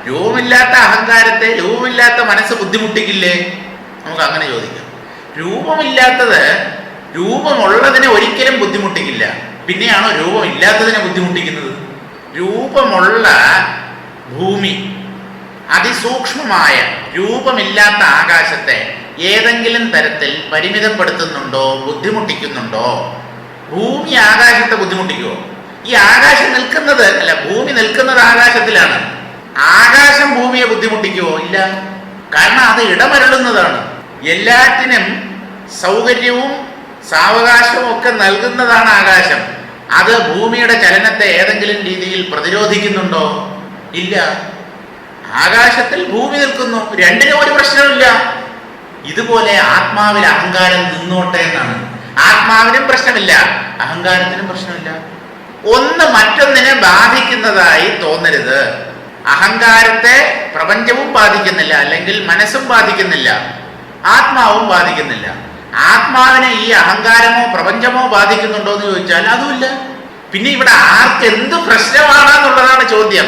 രൂപമില്ലാത്ത അഹങ്കാരത്തെ രൂപമില്ലാത്ത മനസ്സ് ബുദ്ധിമുട്ടിക്കില്ലേ? നമുക്ക് അങ്ങനെ ചോദിക്കാം. രൂപമില്ലാത്തത് രൂപമുള്ളതിനെ ഒരിക്കലും ബുദ്ധിമുട്ടിക്കില്ല. പിന്നെയാണോ രൂപമില്ലാത്തതിനെ ബുദ്ധിമുട്ടിക്കുന്നത്? രൂപമുള്ള ഭൂമി, അതിസൂക്ഷ്മമായ രൂപമില്ലാത്ത ആകാശത്തെ ഏതെങ്കിലും തരത്തിൽ പരിമിതപ്പെടുത്തുന്നുണ്ടോ, ബുദ്ധിമുട്ടിക്കുന്നുണ്ടോ? ഭൂമി ആകാശത്തെ ബുദ്ധിമുട്ടിക്കുമോ? ഈ ആകാശം നിൽക്കുന്നത് അല്ല, ഭൂമി നിൽക്കുന്നത് ആകാശത്തിലാണ്. ആകാശം ഭൂമിയെ ബുദ്ധിമുട്ടിക്കുമോ? ഇല്ല. കാരണം അത് ഇടമരുളുന്നതാണ്. എല്ലാറ്റിനും സൗകര്യവും സാവകാശവും ഒക്കെ നൽകുന്നതാണ് ആകാശം. അത് ഭൂമിയുടെ ചലനത്തെ ഏതെങ്കിലും രീതിയിൽ പ്രതിരോധിക്കുന്നുണ്ടോ? ഇല്ല. ആകാശത്തിൽ ഭൂമി നിൽക്കുന്നു, രണ്ടിനും ഒരു പ്രശ്നമില്ല. ഇതുപോലെ ആത്മാവിൽ അഹങ്കാരം നിന്നോട്ടെ എന്നാണ്. ആത്മാവിനും പ്രശ്നമില്ല, അഹങ്കാരത്തിനും പ്രശ്നമില്ല. ഒന്ന് മറ്റൊന്നിനെ ബാധിക്കുന്നതായി തോന്നരുത്. അഹങ്കാരത്തെ പ്രപഞ്ചവും ബാധിക്കുന്നില്ല, അല്ലെങ്കിൽ മനസ്സും ബാധിക്കുന്നില്ല, ആത്മാവും ബാധിക്കുന്നില്ല. ആത്മാവിനെ ഈ അഹങ്കാരമോ പ്രപഞ്ചമോ ബാധിക്കുന്നുണ്ടോ എന്ന് ചോദിച്ചാൽ അതുമില്ല. പിന്നെ ഇവിടെ ആർക്ക് എന്ത് പ്രശ്നമാണെന്നുള്ളതാണ് ചോദ്യം.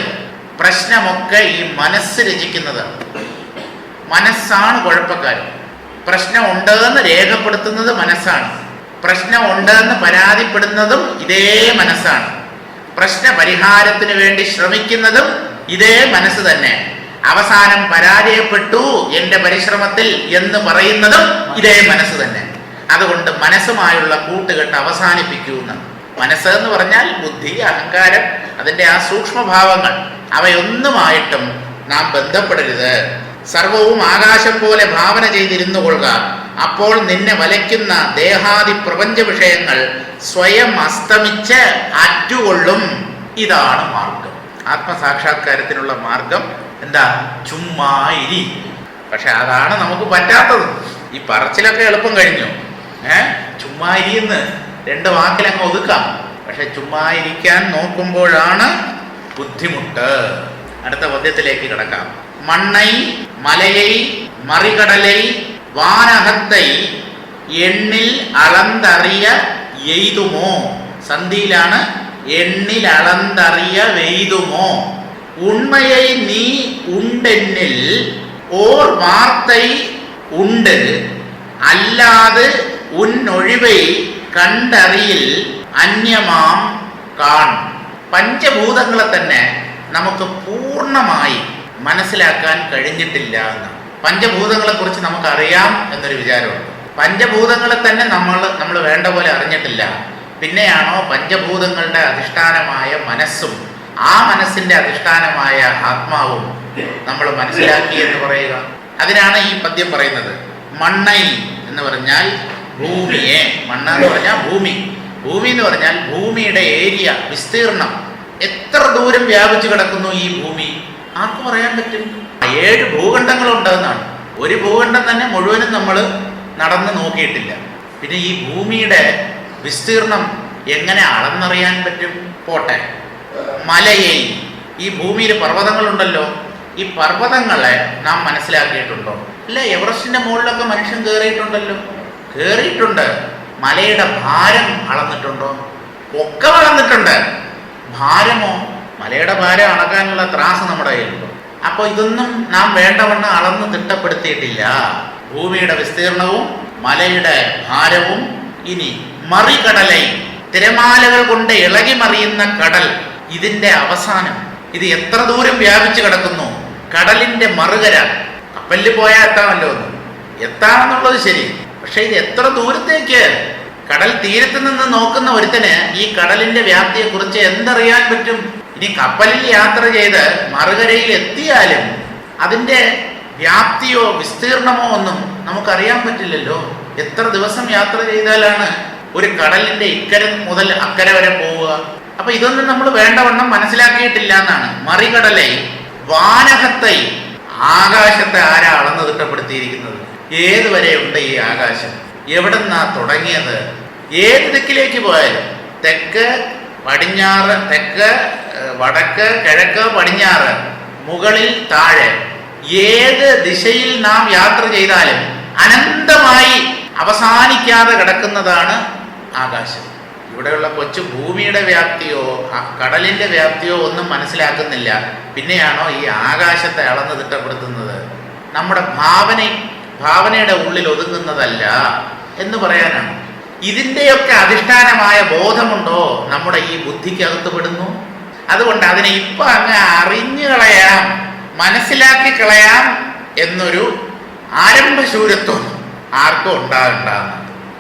പ്രശ്നമൊക്കെ ഈ മനസ്സ് രചിക്കുന്നതാണ്. മനസ്സാണ് കുഴപ്പക്കാരൻ. പ്രശ്നം ഉണ്ടെന്ന് രേഖപ്പെടുത്തുന്നത് മനസ്സാണ്. പ്രശ്നം ഉണ്ടെന്ന് പരാതിപ്പെടുന്നതും ഇതേ മനസ്സാണ്. പ്രശ്ന പരിഹാരത്തിന് വേണ്ടി ശ്രമിക്കുന്നതും ഇതേ മനസ്സ് തന്നെ. അവസാനം പരാജയപ്പെട്ടു എൻ്റെ പരിശ്രമത്തിൽ എന്ന് പറയുന്നതും ഇതേ മനസ്സ് തന്നെ. അതുകൊണ്ട് മനസ്സുമായുള്ള കൂട്ടുകെട്ട് അവസാനിപ്പിക്കുന്ന. മനസ്സ് എന്ന് പറഞ്ഞാൽ ബുദ്ധി, അഹങ്കാരം, അതിൻ്റെ ആ സൂക്ഷ്മഭാവങ്ങൾ, അവയൊന്നുമായിട്ടും നാം ബന്ധപ്പെടരുത്. സർവവും ആകാശം പോലെ ഭാവന ചെയ്തിരുന്നു കൊള്ളുക. അപ്പോൾ നിന്നെ വലയ്ക്കുന്ന ദേഹാദി പ്രപഞ്ച വിഷയങ്ങൾ സ്വയം അസ്തമിച്ച് അറ്റുകൊള്ളും. ഇതാണ് മാർഗം. ആത്മസാക്ഷാത്കാരത്തിനുള്ള മാർഗം എന്താ? ചുമ്മാ ഇരി. പക്ഷെ അതാണ് നമുക്ക് പറ്റാത്തത്. ഈ പറച്ചിലൊക്കെ എളുപ്പം കഴിഞ്ഞു. ചുമ്മാ ഇരിയെന്ന് 2 വാക്കിലങ്ങ് ഒതുക്കാം. പക്ഷെ ചുമ്മാ ഇരിക്കാൻ നോക്കുമ്പോഴാണ് ബുദ്ധിമുട്ട്. അടുത്ത പദ്യത്തിലേക്ക് കിടക്കാം. മണ്ണൈ മലயை മറികടலை വാനഹத்தை എണ്ണിൽ അളന്തറിയ എയ്തുമോ. സന്ധിയിലാണ്. എണ്ണിൽ അളന്തറിയ വെയ്തുമോ. ഉണ്മயை നീ ഉണ്ടെന്നിൽ ഓർ വാർத்தை ഉണ്ട് അല്ലാതെ ഉന്നൊഴിവൈ കണ്ടറിയിൽ അന്യമാം കാൺ. പഞ്ചഭൂതങ്ങളെ തന്നെ നമുക്ക് പൂർണ്ണമായി മനസ്സിലാക്കാൻ കഴിഞ്ഞിട്ടില്ല എന്ന്. പഞ്ചഭൂതങ്ങളെ കുറിച്ച് നമുക്കറിയാം എന്നൊരു വിചാരമുണ്ട്. പഞ്ചഭൂതങ്ങളെ തന്നെ നമ്മൾ വേണ്ട പോലെ അറിഞ്ഞിട്ടില്ല. പിന്നെയാണോ പഞ്ചഭൂതങ്ങളുടെ അധിഷ്ഠാനമായ മനസ്സും ആ മനസ്സിന്റെ അധിഷ്ഠാനമായ ആത്മാവും നമ്മൾ മനസ്സിലാക്കി എന്ന് പറയുക. അതിനാണ് ഈ പദ്യം പറയുന്നത്. മണ്ണൈ എന്ന് പറഞ്ഞാൽ ഭൂമിയെ, മണ്ണ എന്ന് പറഞ്ഞാൽ ഭൂമി, ഭൂമി എന്ന് പറഞ്ഞാൽ ഭൂമിയുടെ ഏരിയ, വിസ്തീർണം. എത്ര ദൂരം വ്യാപിച്ചു കിടക്കുന്നു ഈ ഭൂമി? ആർക്ക് പറയാൻ പറ്റും? 7 ഭൂഖണ്ഡങ്ങളുണ്ടെന്നാണ്. ഒരു ഭൂഖണ്ഡം തന്നെ മുഴുവനും നമ്മൾ നടന്ന് നോക്കിയിട്ടില്ല. പിന്നെ ഈ ഭൂമിയുടെ വിസ്തീർണം എങ്ങനെ അളന്നറിയാൻ പറ്റും? പോട്ടെ. മലയെ, ഈ ഭൂമിയിൽ പർവ്വതങ്ങളുണ്ടല്ലോ, ഈ പർവ്വതങ്ങളെ നാം മനസ്സിലാക്കിയിട്ടുണ്ടോ? അല്ല, എവറസ്റ്റിന്റെ മുകളിലൊക്കെ മനുഷ്യൻ കയറിയിട്ടുണ്ടല്ലോ. കയറിയിട്ടുണ്ട്. മലയുടെ ഭാരം അളന്നിട്ടുണ്ടോ? ഒക്കെ അളന്നിട്ടുണ്ട്. ഭാരമോ? മലയുടെ ഭാരം അളക്കാനുള്ള ത്രാസ് നമ്മുടെ കയ്യിലുണ്ടോ? അപ്പോൾ ഇതൊന്നും നാം വേണ്ടവണ്ണം അളന്ന് തിട്ടപ്പെടുത്തിയിട്ടില്ല. ഭൂമിയുടെ വിസ്തീർണവും മലയുടെ ഭാരവും. ഇനി മറികടലൈ, തിരമാലകൾ കൊണ്ട് ഇളകി മറിയുന്ന കടൽ, ഇതിന്റെ അവസാനം ഇത് എത്ര ദൂരം വ്യാപിച്ചു കിടക്കുന്നു? കടലിന്റെ മറുകര. കപ്പലിൽ പോയാൽ എത്താമല്ലോ, എത്താമെന്നുള്ളത് ശരി. പക്ഷെ ഇത് എത്ര ദൂരത്തേക്ക്? കടൽ തീരത്ത് നിന്ന് നോക്കുന്ന ഒരുത്തന് ഈ കടലിന്റെ വ്യാപ്തിയെ കുറിച്ച് എന്തറിയാൻ പറ്റും? ഇനി കപ്പലിൽ യാത്ര ചെയ്ത് മറുകരയിൽ എത്തിയാലും അതിന്റെ വ്യാപ്തിയോ വിസ്തീർണമോ ഒന്നും നമുക്കറിയാൻ പറ്റില്ലല്ലോ. എത്ര ദിവസം യാത്ര ചെയ്താലാണ് ഒരു കടലിന്റെ ഇക്കര മുതൽ അക്കരെ വരെ പോവുക? അപ്പൊ ഇതൊന്നും നമ്മൾ വേണ്ടവണ്ണം മനസ്സിലാക്കിയിട്ടില്ല എന്നാണ്. മറികടലൈ വാനഹത്തൈ, ആകാശത്തെ ആരാ അളന്ന് തിട്ടപ്പെടുത്തിയിരിക്കുന്നത്? ഏതുവരെ ഉണ്ട് ഈ ആകാശം? എവിടെന്നാ തുടങ്ങിയത്? ഏത് ദിക്കിലേക്ക് പോയാലും, തെക്ക് പടിഞ്ഞാറ്, തെക്ക് വടക്ക് കിഴക്ക് പടിഞ്ഞാറ്, മുകളിൽ താഴെ, ഏത് ദിശയിൽ നാം യാത്ര ചെയ്താലും അനന്തമായി അവസാനിക്കാതെ കിടക്കുന്നതാണ് ആകാശം. ഇവിടെയുള്ള കൊച്ചു ഭൂമിയുടെ വ്യാപ്തിയോ കടലിന്റെ വ്യാപ്തിയോ ഒന്നും മനസ്സിലാക്കുന്നില്ല. പിന്നെയാണോ ഈ ആകാശത്തെ അളന്ന് തിട്ടപ്പെടുത്തുന്നത്? നമ്മുടെ ഭാവനയുടെ ഉള്ളിൽ ഒതുങ്ങുന്നതല്ല എന്ന് പറയാനാണ്. ഇതിൻ്റെയൊക്കെ അധിഷ്ഠാനമായ ബോധമുണ്ടോ നമ്മുടെ ഈ ബുദ്ധിക്കകത്ത് പെടുന്നു? അതുകൊണ്ട് അതിനെ ഇപ്പൊ അങ്ങ് അറിഞ്ഞു കളയാം, മനസ്സിലാക്കി കളയാം എന്നൊരു ആരംഭശൂരത്വം ആർക്കും ഉണ്ടാകുന്ന.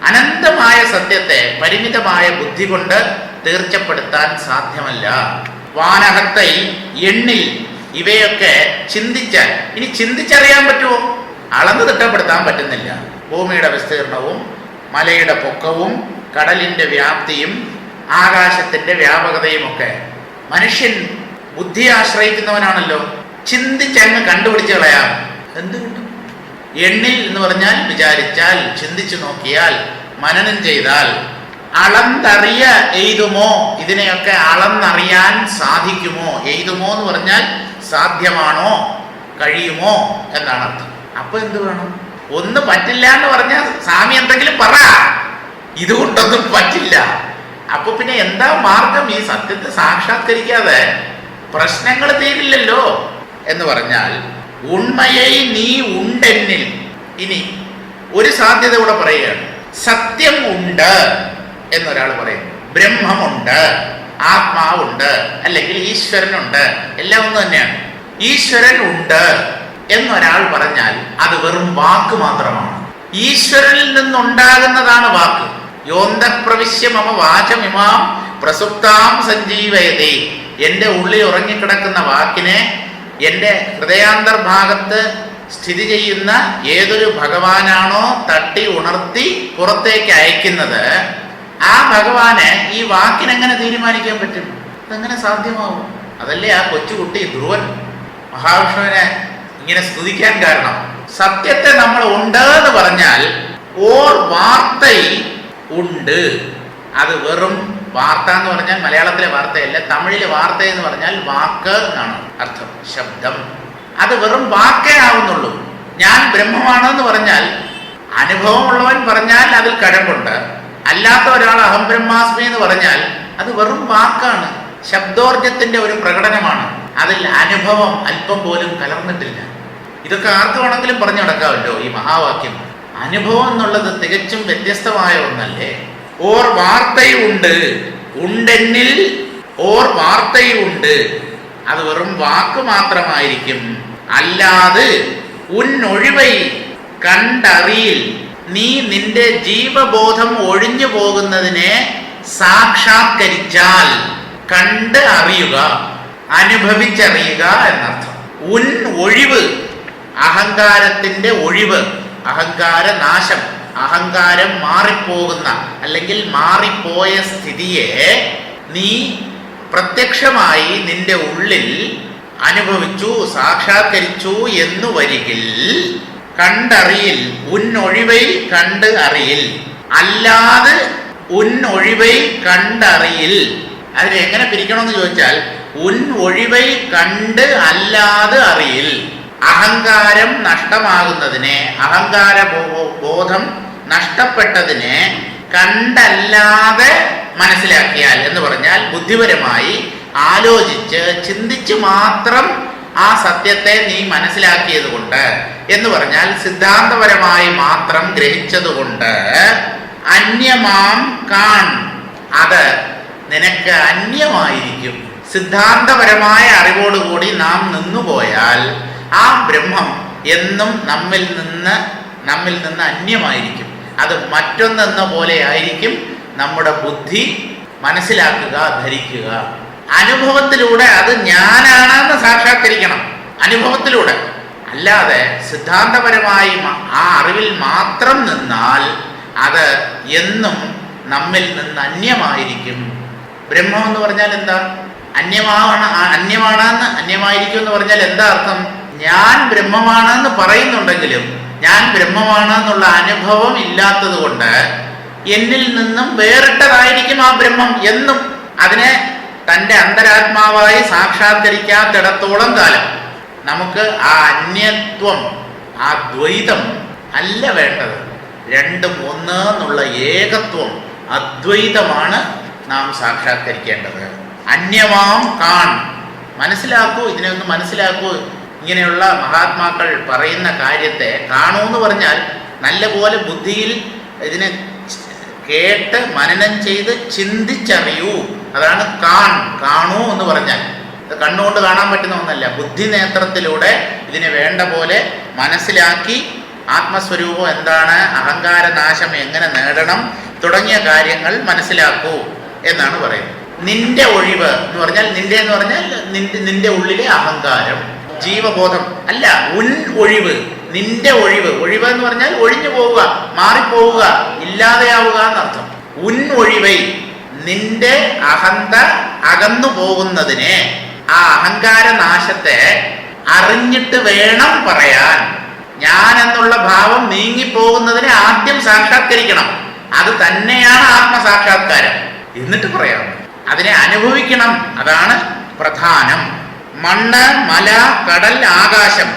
അനന്തമായ സത്യത്തെ പരിമിതമായ ബുദ്ധി കൊണ്ട് തീർച്ചപ്പെടുത്താൻ സാധ്യമല്ല. വാനഹത്തൈ, എണ്ണിൽ, ഇവയൊക്കെ ചിന്തിച്ചാൽ, ഇനി ചിന്തിച്ചറിയാൻ പറ്റുമോ? അളന്ന് തിട്ടപ്പെടുത്താൻ പറ്റുന്നില്ല. ഭൂമിയുടെ വിസ്തീർണവും മലയുടെ പൊക്കവും കടലിന്റെ വ്യാപ്തിയും ആകാശത്തിന്റെ വ്യാപകതയും ഒക്കെ മനുഷ്യൻ ബുദ്ധിയെ ആശ്രയിക്കുന്നവനാണല്ലോ. ചിന്തിച്ചങ്ങ് കണ്ടുപിടിച്ച് കളയാം. എന്ത് കിട്ടും? എണ്ണിൽ എന്ന് പറഞ്ഞാൽ വിചാരിച്ചാൽ, ചിന്തിച്ചു നോക്കിയാൽ, മനനം ചെയ്താൽ അളന്നറിയ എയ്തുമോ, ഇതിനെയൊക്കെ അളന്നറിയാൻ സാധിക്കുമോ? എയ്തുമോ എന്ന് പറഞ്ഞാൽ സാധ്യമാണോ, കഴിയുമോ എന്നാണ് അർത്ഥം. അപ്പൊ എന്ത് വേണം? ഒന്ന് പറ്റില്ല എന്ന് പറഞ്ഞാൽ സ്വാമി എന്തെങ്കിലും പറ, ഇതുകൊണ്ടൊന്നും പറ്റില്ല. അപ്പൊ പിന്നെ എന്താ മാർഗം? ഈ സത്യത്തെ സാക്ഷാത്കരിക്കാതെ പ്രശ്നങ്ങൾ തീരില്ലല്ലോ എന്ന് പറഞ്ഞാൽ, ഉണ്മയെ നീ ഉണ്ടെന്നിൽ. ഇനി ഒരു സാധ്യത കൂടെ പറയുകയാണ്. സത്യം ഉണ്ട് എന്നൊരാൾ പറയും, ബ്രഹ്മമുണ്ട്, ആത്മാവുണ്ട്, അല്ലെങ്കിൽ ഈശ്വരനുണ്ട്, എല്ലാം ഒന്ന് തന്നെയാണ്. ഈശ്വരൻ ഉണ്ട് എന്നൊരാൾ പറഞ്ഞാൽ അത് വെറും വാക്ക് മാത്രമാണ്. ഈശ്വരനിൽ നിന്നുണ്ടാകുന്നതാണ് വാക്ക്. യോന്തഃപ്രവിശ്യ മമ വാചമിമാം പ്രസുപ്താം സഞ്ജീവയതേ. എൻ്റെ ഉള്ളിൽ ഉറങ്ങിക്കിടക്കുന്ന വാക്കിനെ എൻ്റെ ഹൃദയാന്തർഭാഗത്ത് സ്ഥിതി ചെയ്യുന്ന ഏതൊരു ഭഗവാനാണോ തട്ടി ഉണർത്തി പുറത്തേക്ക് അയക്കുന്നത്, ആ ഭഗവാനെ ഈ വാക്കിനെങ്ങനെ തീരുമാനിക്കാൻ പറ്റും? അതെങ്ങനെ സാധ്യമാവും? അതല്ലേ ആ കൊച്ചുകുട്ടി ധ്രുവൻ മഹാവിഷ്ണുവിനെ ഇങ്ങനെ സ്തുതിക്കാൻ കാരണം. സത്യത്തെ നമ്മൾ ഉണ്ട് എന്ന് പറഞ്ഞാൽ ഓർ വാർത്തൈ ഉണ്ട്. അത് വെറും വാർത്ത എന്ന് പറഞ്ഞാൽ മലയാളത്തിലെ വാർത്തയല്ല, തമിഴിലെ വാർത്ത എന്ന് പറഞ്ഞാൽ വാക്ക് എന്നാണ് അർത്ഥം, ശബ്ദം. അത് വെറും വാക്കേ ആവുന്നുള്ളൂ. ഞാൻ ബ്രഹ്മമാണെന്ന് പറഞ്ഞാൽ, അനുഭവമുള്ളവൻ പറഞ്ഞാൽ അതിൽ കഴമ്പുണ്ട്. അല്ലാത്ത ഒരാൾ അഹം ബ്രഹ്മാസ്മി എന്ന് പറഞ്ഞാൽ അത് വെറും വാക്കാണ്, ശബ്ദോർജത്തിന്റെ ഒരു പ്രകടനമാണ്. അതിൽ അനുഭവം അല്പം പോലും കലർന്നിട്ടില്ല. ഇതൊക്കെ ആർക്ക് വേണമെങ്കിലും പറഞ്ഞു നടക്കാമല്ലോ ഈ മഹാവാക്യം. അനുഭവം എന്നുള്ളത് തികച്ചും വ്യത്യസ്തമായ ഒന്നല്ലേ. ഓർ വാർത്തയുണ്ട്, ഉണ്ടെന്നിൽ ഓർ വാർത്തയുണ്ട്. അത് വെറും വാക്ക് മാത്രമായിരിക്കും. അല്ലാതെ ഉന്നൊഴിവൈ കണ്ടറിയിൽ. നീ നിന്റെ ജീവബോധം ഒഴിഞ്ഞു പോകുന്നതിനെ സാക്ഷാത്കരിച്ചാൽ, കണ്ട് അറിയുക, അനുഭവിച്ചറിയുക എന്നർത്ഥം. ഉൻ ഒഴിവ്, അഹങ്കാരത്തിന്റെ ഒഴിവ്, അഹങ്കാര നാശം, അഹങ്കാരം മാറിപ്പോകുന്ന അല്ലെങ്കിൽ മാറിപ്പോയ സ്ഥിതിയെ നീ പ്രത്യക്ഷമായി നിന്റെ ഉള്ളിൽ അനുഭവിച്ചു, സാക്ഷാത്കരിച്ചു എന്നു വരികിൽ കണ്ടറിയിൽ. ഉന്നൊഴിവൈ കണ്ട് അറിയിൽ. അല്ലാതെ ഉന്നൊഴിവൈ കണ്ടറിയിൽ. അതിനെ എങ്ങനെ പിരിക്കണമെന്ന് ചോദിച്ചാൽ, ഉൻ ഒഴിവൈ കണ്ട് അല്ലാതെ അറിയിൽ. അഹങ്കാരം നഷ്ടമാകുന്നതിനെ, അഹങ്കാര ബോധം നഷ്ടപ്പെട്ടതിനെ കണ്ടല്ലാതെ മനസ്സിലാക്കിയാൽ എന്ന് പറഞ്ഞാൽ, ബുദ്ധിപരമായി ആലോചിച്ച് ചിന്തിച്ച് മാത്രം ആ സത്യത്തെ നീ മനസ്സിലാക്കിയത് കൊണ്ട് എന്ന് പറഞ്ഞാൽ, സിദ്ധാന്തപരമായി മാത്രം ഗ്രഹിച്ചതുകൊണ്ട് അന്യമാം കാൺ, അത് നിനക്ക് അന്യമായിരിക്കും. സിദ്ധാന്തപരമായ അറിവോടുകൂടി നാം നിന്നുപോയാൽ ആ ബ്രഹ്മം എന്നും നമ്മിൽ നിന്ന് അന്യമായിരിക്കും. അത് മറ്റൊന്നെന്ന പോലെ ആയിരിക്കും നമ്മുടെ ബുദ്ധി മനസ്സിലാക്കുക, ധരിക്കുക. അനുഭവത്തിലൂടെ അത് ഞാനാണെന്ന് സാക്ഷാത്കരിക്കണം, അനുഭവത്തിലൂടെ. അല്ലാതെ സിദ്ധാന്തപരമായി ആ അറിവിൽ മാത്രം നിന്നാൽ അത് എന്നും നമ്മിൽ നിന്ന് അന്യമായിരിക്കും. ബ്രഹ്മം എന്ന് പറഞ്ഞാൽ എന്താ? അന്യമായിരിക്കും എന്ന് പറഞ്ഞാൽ എന്താ അർത്ഥം? ഞാൻ ബ്രഹ്മമാണെന്ന് പറയുന്നുണ്ടെങ്കിലും ഞാൻ ബ്രഹ്മമാണെന്നുള്ള അനുഭവം ഇല്ലാത്തത് കൊണ്ട് എന്നിൽ നിന്നും വേറിട്ടതായിരിക്കും ആ ബ്രഹ്മം എന്നും. അതിനെ തൻ്റെ അന്തരാത്മാവായി സാക്ഷാത്കരിക്കാത്തിടത്തോളം കാലം നമുക്ക് ആ അന്യത്വം, ആ ദ്വൈതം അല്ല വേണ്ടത്. രണ്ടും ഒന്ന് എന്നുള്ള ഏകത്വം, അദ്വൈതമാണ് നാം സാക്ഷാത്കരിക്കേണ്ടത്. അന്യമാം കാൺ, മനസ്സിലാക്കൂ, ഇതിനെ ഒന്ന് മനസ്സിലാക്കൂ. ഇങ്ങനെയുള്ള മഹാത്മാക്കൾ പറയുന്ന കാര്യത്തെ കാണൂ എന്ന് പറഞ്ഞാൽ നല്ലപോലെ ബുദ്ധിയിൽ ഇതിനെ കേട്ട് മനനം ചെയ്ത് ചിന്തിച്ചറിയൂ. അതാണ് കാണൂ എന്ന് പറഞ്ഞാൽ. ഇത് കണ്ണുകൊണ്ട് കാണാൻ പറ്റുന്ന ഒന്നല്ല. ബുദ്ധി നേത്രത്തിലൂടെ ഇതിനെ വേണ്ട പോലെ മനസ്സിലാക്കി ആത്മസ്വരൂപം എന്താണ്, അഹങ്കാരനാശം എങ്ങനെ നേടണം തുടങ്ങിയ കാര്യങ്ങൾ മനസ്സിലാക്കൂ എന്നാണ് പറയുന്നത്. നിന്റെ ഒഴിവ് എന്ന് പറഞ്ഞാൽ, നിന്റെ ഉള്ളിലെ അഹങ്കാരം, ജീവബോധം അല്ല, ഉൻ ഒഴിവ്, നിന്റെ ഒഴിവ്. ഒഴിവ് എന്ന് പറഞ്ഞാൽ ഒഴിഞ്ഞു പോവുക, മാറിപ്പോവുക, ഇല്ലാതെയാവുക എന്നർത്ഥം. ഉൻ ഒഴിവൈ, നിന്റെ അഹന്ത അകന്നു പോകുന്നതിനെ, ആ അഹങ്കാര നാശത്തെ അറിഞ്ഞിട്ട് വേണം പറയാൻ. ഞാൻ എന്നുള്ള ഭാവം നീങ്ങിപ്പോകുന്നതിനെ ആദ്യം സാക്ഷാത്കരിക്കണം. അത് തന്നെയാണ് ആത്മസാക്ഷാത്കാരം. എന്നിട്ട് പറയാം അതിനെ അനുഭവിക്കണം. അതാണ് പ്രധാനം. മണ്ണ്, മല, കടൽ, ആകാശം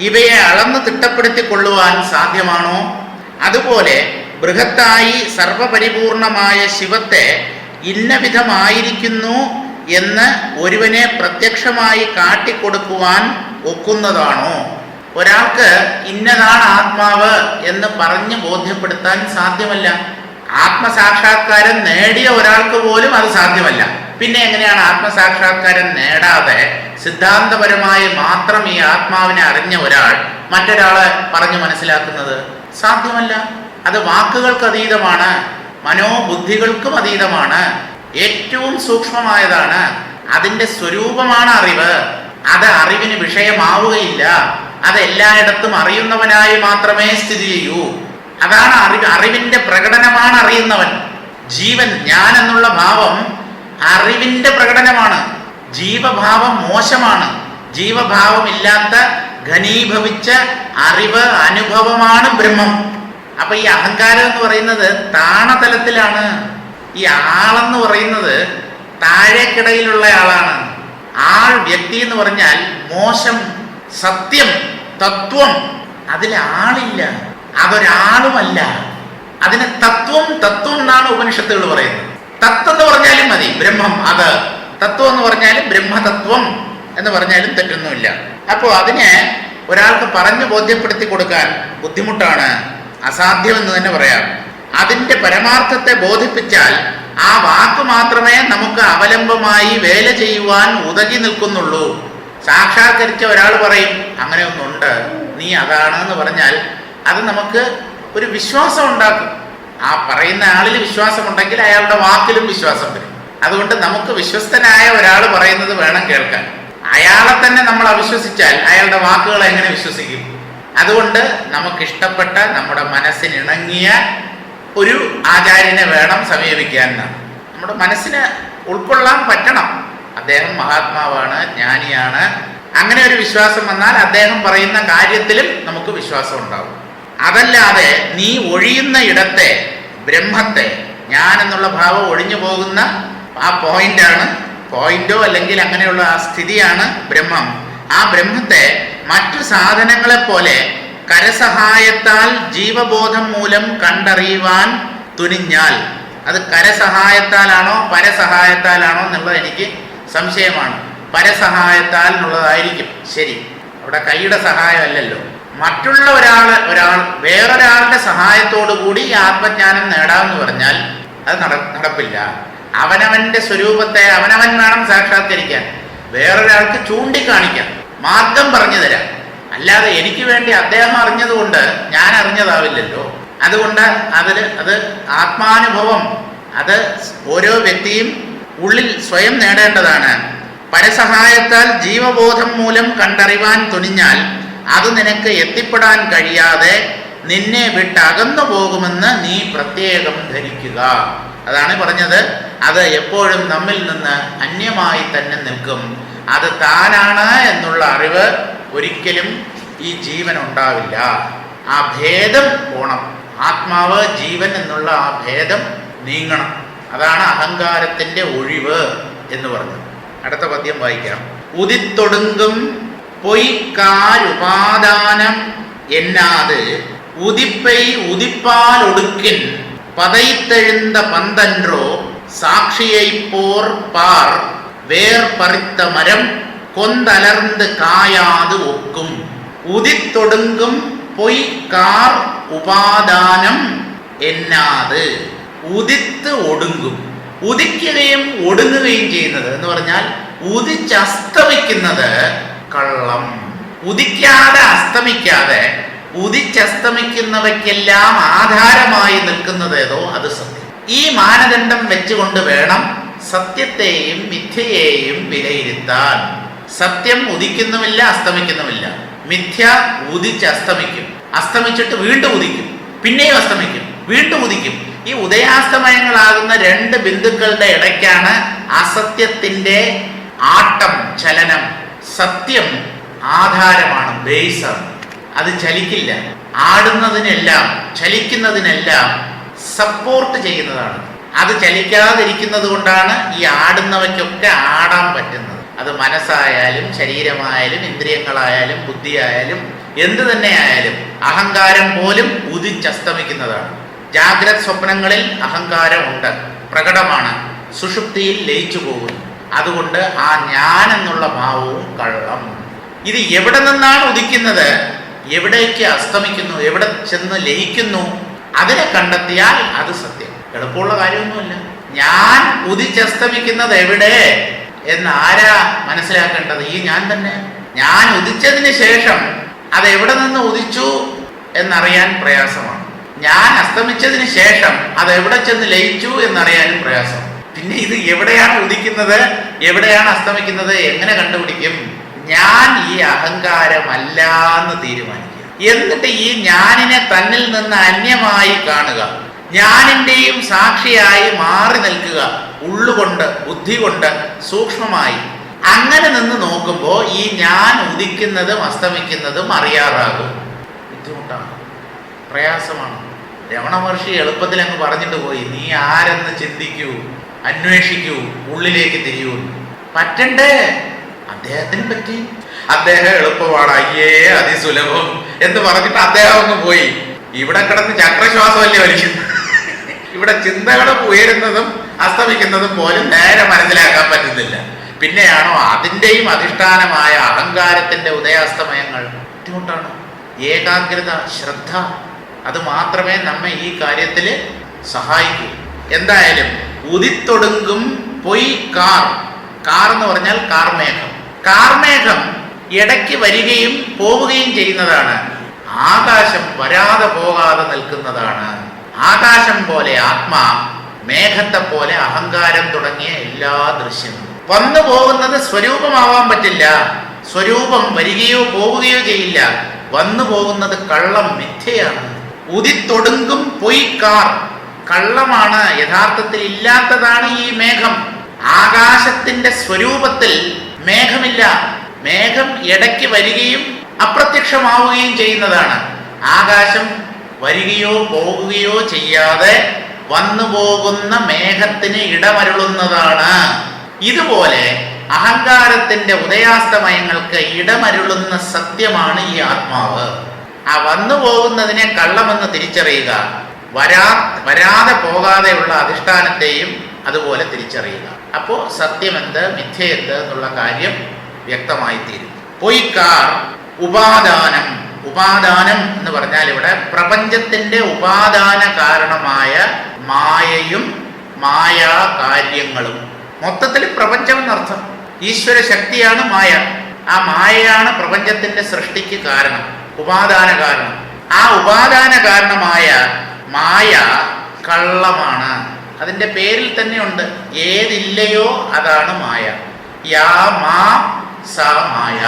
ഇവയെ അളന്ന് തിട്ടപ്പെടുത്തിക്കൊള്ളുവാൻ സാധ്യമാണോ? അതുപോലെ ബൃഹത്തായി സർവപരിപൂർണമായ ശിവത്തെ ഇന്ന വിധമായിരിക്കുന്നു എന്ന് ഒരുവനെ പ്രത്യക്ഷമായി കാട്ടിക്കൊടുക്കുവാൻ ഒക്കുന്നതാണോ? ഒരാൾക്ക് ഇന്നതാണ് ആത്മാവ് എന്ന് പറഞ്ഞ് ബോധ്യപ്പെടുത്താൻ സാധ്യമല്ല. ആത്മസാക്ഷാത്കാരം നേടിയ ഒരാൾക്ക് പോലും അത് സാധ്യമല്ല. പിന്നെ എങ്ങനെയാണ് ആത്മസാക്ഷാത്കാരം നേടാതെ സിദ്ധാന്തപരമായി മാത്രം ഈ ആത്മാവിനെ അറിഞ്ഞ ഒരാൾ മറ്റൊരാളെ പറഞ്ഞു മനസ്സിലാക്കുന്നത്? സാധ്യമല്ല. അത് വാക്കുകൾക്ക് അതീതമാണ്, മനോബുദ്ധികൾക്കും അതീതമാണ്, ഏറ്റവും സൂക്ഷ്മമായതാണ്. അതിൻ്റെ സ്വരൂപമാണ് അറിവ്. അത് അറിവിന് വിഷയമാവുകയില്ല. അത് എല്ലായിടത്തും അറിയുന്നവനായി മാത്രമേ സ്ഥിതി ചെയ്യൂ. അതാണ് അറിവിന്റെ പ്രകടനമാണ് അറിയുന്നവൻ. ജീവൻ, ഞാൻ എന്നുള്ള ഭാവം അറിവിന്റെ പ്രകടനമാണ്. ജീവഭാവം മോശമാണ്. ജീവഭാവമില്ലാത്ത ഘനീഭവിച്ച അറിവ്, അനുഭവമാണ് ബ്രഹ്മം. അപ്പൊ ഈ അഹങ്കാരം എന്ന് പറയുന്നത് താണതലത്തിലാണ്. ഈ ആളെന്ന് പറയുന്നത് താഴേക്കിടയിലുള്ള ആളാണ്. ആൾ, വ്യക്തി എന്ന് പറഞ്ഞാൽ മോശം, സത്യം, തത്വം, അതിൽ ആളില്ല. അതൊരാളുമല്ല. അതിന് തത്വം എന്നാണ് ഉപനിഷത്തുകൾ പറയുന്നത്. തത്വം എന്ന് പറഞ്ഞാലും മതി, ബ്രഹ്മം. അത് തത്വം എന്ന് പറഞ്ഞാലും ബ്രഹ്മതത്വം എന്ന് പറഞ്ഞാലും തെറ്റൊന്നുമില്ല. അപ്പോൾ അതിനെ ഒരാൾക്ക് പറഞ്ഞു ബോധ്യപ്പെടുത്തി കൊടുക്കാൻ ബുദ്ധിമുട്ടാണ്, അസാധ്യമെന്ന് തന്നെ പറയാം. അതിൻ്റെ പരമാർത്ഥത്തെ ബോധിപ്പിച്ചാൽ ആ വാക്ക് മാത്രമേ നമുക്ക് അവലംബമായി വേല ചെയ്യുവാൻ ഉതകി നിൽക്കുന്നുള്ളൂ. സാക്ഷാത്കരിച്ച ഒരാൾ പറയും അങ്ങനെ ഒന്നുണ്ട്, നീ അതാണ് എന്ന് പറഞ്ഞാൽ അത് നമുക്ക് ഒരു വിശ്വാസം ഉണ്ടാക്കും. ആ പറയുന്ന ആളിൽ വിശ്വാസമുണ്ടെങ്കിൽ അയാളുടെ വാക്കിലും വിശ്വാസം വരും. അതുകൊണ്ട് നമുക്ക് വിശ്വസ്തനായ ഒരാൾ പറയുന്നത് വേണം കേൾക്കാൻ. അയാളെ തന്നെ നമ്മൾ അവിശ്വസിച്ചാൽ അയാളുടെ വാക്കുകൾ എങ്ങനെ വിശ്വസിക്കും? അതുകൊണ്ട് നമുക്കിഷ്ടപ്പെട്ട, നമ്മുടെ മനസ്സിനിണങ്ങിയ ഒരു ആചാര്യനെ വേണം സമീപിക്കാൻ. നമ്മുടെ മനസ്സിന് ഉൾക്കൊള്ളാൻ പറ്റണം. അദ്ദേഹം മഹാത്മാവാണ്, ജ്ഞാനിയാണ്, അങ്ങനെ ഒരു വിശ്വാസം വന്നാൽ അദ്ദേഹം പറയുന്ന കാര്യത്തിലും നമുക്ക് വിശ്വാസം ഉണ്ടാവും. അതല്ലാതെ നീ ഒഴിയുന്ന ഇടത്തെ ബ്രഹ്മത്തെ, ഞാൻ എന്നുള്ള ഭാവം ഒഴിഞ്ഞു പോകുന്ന ആ പോയിന്റോ അല്ലെങ്കിൽ അങ്ങനെയുള്ള ആ സ്ഥിതിയാണ് ബ്രഹ്മം. ആ ബ്രഹ്മത്തെ മറ്റു സാധനങ്ങളെ പോലെ കരസഹായത്താൽ ജീവബോധം മൂലം കണ്ടറിയുവാൻ തുനിഞ്ഞാൽ, അത് കരസഹായത്താലാണോ പരസഹായത്താലാണോ എന്നുള്ളത് എനിക്ക് സംശയമാണ്. പരസഹായത്താൽ എന്നുള്ളതായിരിക്കും ശരി. അവിടെ കൈയുടെ സഹായമല്ലല്ലോ. മറ്റുള്ള വേറൊരാളുടെ സഹായത്തോടു കൂടി ഈ ആത്മജ്ഞാനം നേടാമെന്ന് പറഞ്ഞാൽ അത് നടപ്പില്ല. അവനവന്റെ സ്വരൂപത്തെ അവനവൻ വേണം സാക്ഷാത്കരിക്കാൻ. വേറൊരാൾക്ക് ചൂണ്ടിക്കാണിക്കാം, മാർഗം പറഞ്ഞു തരാം. അല്ലാതെ എനിക്ക് വേണ്ടി അദ്ദേഹം അറിഞ്ഞതുകൊണ്ട് ഞാൻ അറിഞ്ഞതാവില്ലല്ലോ. അതുകൊണ്ട് അത് ആത്മാനുഭവം, അത് ഓരോ വ്യക്തിയും ഉള്ളിൽ സ്വയം നേടേണ്ടതാണ്. പരസഹായത്താൽ ജീവബോധം മൂലം കണ്ടറിവാൻ തുനിഞ്ഞാൽ അത് നിനക്ക് എത്തിപ്പെടാൻ കഴിയാതെ നിന്നെ വിട്ടകന്നു പോകുമെന്ന് നീ പ്രത്യേകം ധരിക്കുക. അതാണ് പറഞ്ഞത്. അത് എപ്പോഴും നമ്മിൽ നിന്ന് അന്യമായി തന്നെ നിൽക്കും. അത് താനാണ് എന്നുള്ള അറിവ് ഒരിക്കലും ഈ ജീവൻ ഉണ്ടാവില്ല. ആ ഭേദം പോണം. ആത്മാവ്, ജീവൻ എന്നുള്ള ആ ഭേദം നീങ്ങണം. അതാണ് അഹങ്കാരത്തിന്റെ ഒഴിവ് എന്ന് പറഞ്ഞത്. അടുത്ത പദ്യം വായിക്കാം. ഉദിത്തൊടുങ്കും പൊയ്ക്കാരുപാദാനം എന്നാത് ഉദിപ്പൈ ഉദിപ്പാൽ ഒടുക്കിൻ പതൈത്തെഴുந்த പന്തன்றோ சாட்சியைப்போர் பார் வேர் பறித்த மரம் கொந்தலர்ந்து காயாது ஒக்கும் ഉദിത്തൊടുങ്കും പൊയ്ക്കാർ ഉപാദാനം എന്നാത്. ഉദിത്ത് ഒടുങ്ങും, ഉദിക്കുകയും ഒടുങ്ങുകയും ചെയ്യുന്നത് എന്ന് പറഞ്ഞാൽ ഉദിച്ചസ്തമിക്കുന്നത് കള്ളം. ഉദിക്കാതെ അസ്തമിക്കാതെ ഉദിച്ചസ്തമിക്കുന്നവയ്ക്കെല്ലാം ആധാരമായി നിൽക്കുന്നത് ഏതോ അത് സത്യം. ഈ മാനദണ്ഡം വെച്ചുകൊണ്ട് വേണം സത്യത്തെയും മിഥ്യയെയും വിലയിരുത്താൻ. സത്യം ഉദിക്കുന്നുമില്ല, അസ്തമിക്കുന്നുമില്ല. മിഥ്യ ഉദിച്ചസ്തമിക്കും, അസ്തമിച്ചിട്ട് വീണ്ടും ഉദിക്കും, പിന്നെയും അസ്തമിക്കും, വീണ്ടും ഉദിക്കും. ഈ ഉദയാസ്തമയങ്ങളാകുന്ന രണ്ട് ബിന്ദുക്കളുടെ ഇടയ്ക്കാണ് അസത്യത്തിന്റെ ആട്ടം, ചലനം. സത്യം ആധാരമാണ്, ബേസാണ്. അത് ചലിക്കില്ല. ആടുന്നതിനെല്ലാം, ചലിക്കുന്നതിനെല്ലാം സപ്പോർട്ട് ചെയ്യുന്നതാണ്. അത് ചലിക്കാതിരിക്കുന്നത് കൊണ്ടാണ് ഈ ആടുന്നവയ്ക്കൊക്കെ ആടാൻ പറ്റുന്നത്. അത് മനസ്സായാലും ശരീരമായാലും ഇന്ദ്രിയങ്ങളായാലും ബുദ്ധിയായാലും എന്ത് തന്നെ ആയാലും അഹങ്കാരം പോലും ഉദിച്ചസ്തമിക്കുന്നതാണ്. ജാഗ്രത് സ്വപ്നങ്ങളിൽ അഹങ്കാരമുണ്ട്, പ്രകടമാണ്, സുഷുപ്തിയിൽ ലയിച്ചു പോകുന്നു. അതുകൊണ്ട് ആ ഞാൻ എന്നുള്ള ഭാവവും കള്ളം. ഇത് എവിടെ നിന്നാണ് ഉദിക്കുന്നത്, എവിടേക്ക് അസ്തമിക്കുന്നു, എവിടെ ചെന്ന് ലയിക്കുന്നു, അതിനെ കണ്ടെത്തിയാൽ അത് സത്യം. എളുപ്പമുള്ള കാര്യമൊന്നുമില്ല. ഞാൻ ഉദിച്ചസ്തമിക്കുന്നത് എവിടെ എന്ന് ആരാ മനസ്സിലാക്കേണ്ടത്? ഈ ഞാൻ തന്നെ. ഞാൻ ഉദിച്ചതിന് ശേഷം അത് എവിടെ നിന്ന് ഉദിച്ചു എന്നറിയാൻ പ്രയാസമാണ്. ഞാൻ അസ്തമിച്ചതിന് ശേഷം അത് എവിടെ ചെന്ന് ലയിച്ചു എന്നറിയാനും പ്രയാസം. പിന്നെ ഇത് എവിടെയാണ് ഉദിക്കുന്നത്, എവിടെയാണ് അസ്തമിക്കുന്നത്, എങ്ങനെ കണ്ടുപിടിക്കും? ഞാൻ ഈ അഹങ്കാരമല്ല എന്ന് തീരുമാനിക്കുക. എന്നിട്ട് ഈ ഞാനിനെ തന്നിൽ നിന്ന് അന്യമായി കാണുക. ഞാനിന്റെയും സാക്ഷിയായി മാറി നിൽക്കുക. ഉള്ളുകൊണ്ട്, ബുദ്ധി കൊണ്ട്, സൂക്ഷ്മമായി അങ്ങനെ നിന്ന് നോക്കുമ്പോൾ ഈ ഞാൻ ഉദിക്കുന്നതും അസ്തമിക്കുന്നതും അറിയാറാകും. ബുദ്ധിമുട്ടാണ്, പ്രയാസമാണ്. രമണ മഹർഷി എളുപ്പത്തിൽ അങ്ങ് പറഞ്ഞിട്ട് പോയി, നീ ആരെന്ന് ചിന്തിക്കൂ, അന്വേഷിക്കൂ, ഉള്ളിലേക്ക് തിരിയൂ. പറ്റണ്ടേ? അദ്ദേഹത്തിന് പറ്റി. അദ്ദേഹം എളുപ്പമാണ്, അയ്യേ അതിസുലഭം എന്ന് പറഞ്ഞിട്ട് അദ്ദേഹം അങ്ങ് പോയി. ഇവിടെ കിടന്ന് ചക്രശ്വാസമല്ലേ വലിക്കുന്നു. ഇവിടെ ചിന്തകൾ ഉയരുന്നതും അസ്തമിക്കുന്നതും പോലും നേരെ മനസ്സിലാക്കാൻ പറ്റുന്നില്ല. പിന്നെയാണോ അതിൻ്റെയും അധിഷ്ഠാനമായ അഹങ്കാരത്തിന്റെ ഉദയാസ്തമയങ്ങൾ? ബുദ്ധിമുട്ടാണ്. ഏകാഗ്രത, ശ്രദ്ധ, അത് മാത്രമേ നമ്മെ ഈ കാര്യത്തിൽ സഹായിക്കൂ. എന്തായാലും ഉദിത്തൊടുങ്കും പൊയ് കാർ. കാർ എന്ന് പറഞ്ഞാൽ കാർമേഘം. കാർമേഘം ഇടയ്ക്ക് വരികയും പോവുകയും ചെയ്യുന്നതാണ്. ആകാശം വരാതെ പോകാതെ നിൽക്കുന്നതാണ്. ആകാശം പോലെ ആത്മാ, മേഘത്തെ പോലെ അഹങ്കാരം തുടങ്ങിയ എല്ലാ ദൃശ്യങ്ങളും. വന്നു പോകുന്നത് സ്വരൂപമാവാൻ പറ്റില്ല. സ്വരൂപം വരികയോ പോവുകയോ ചെയ്യില്ല. വന്നു പോകുന്നത് കള്ളം, മിഥ്യയാണ്. ഉദിത്തൊടുങ്കും പൊയ്ക്കാർ, കള്ളമാണ്. യഥാർത്ഥത്തിൽ ഇല്ലാത്തതാണ് ഈ മേഘം. ആകാശത്തിന്റെ സ്വരൂപത്തിൽ മേഘമില്ല. മേഘം ഇടയ്ക്ക് വരികയും അപ്രത്യക്ഷമാവുകയും ചെയ്യുന്നതാണ്. ആകാശം വരികയോ പോകുകയോ ചെയ്യാതെ വന്നു പോകുന്ന മേഘത്തിന് ഇടമരുളുന്നതാണ്. ഇതുപോലെ അഹങ്കാരത്തിന്റെ ഉദയാസ്തമയങ്ങൾക്ക് ഇടമരുളുന്ന സത്യമാണ് ഈ ആത്മാവ്. ആ വന്നു പോകുന്നതിനെ കള്ളമെന്ന് തിരിച്ചറിയുക. വരാതെ പോകാതെയുള്ള അധിഷ്ഠാനത്തെയും അതുപോലെ തിരിച്ചറിയുക. അപ്പോൾ സത്യമെന്ത്, മിഥ്യയെന്ത് എന്നുള്ള കാര്യം വ്യക്തമായി തീരും. പൊയ്ക്കാർ ഉപാദാനം. ഉപാദാനം എന്ന് പറഞ്ഞാൽ ഇവിടെ പ്രപഞ്ചത്തിന്റെ ഉപാദാന കാരണമായ മായയും മായാ കാര്യങ്ങളും. മൊത്തത്തിൽ പ്രപഞ്ചം എന്നർത്ഥം. ഈശ്വര ശക്തിയാണ് മായ. ആ മായയാണ് പ്രപഞ്ചത്തിന്റെ സൃഷ്ടിക്ക് കാരണം, ഉപാദാന കാരണം. ആ ഉപാദാന കാരണമായ മായ കള്ളമാണ്. അതിന്റെ പേരിൽ തന്നെയുണ്ട്. ഏതില്ലയോ അതാണ് മായ. യാ മാ സാ മായ.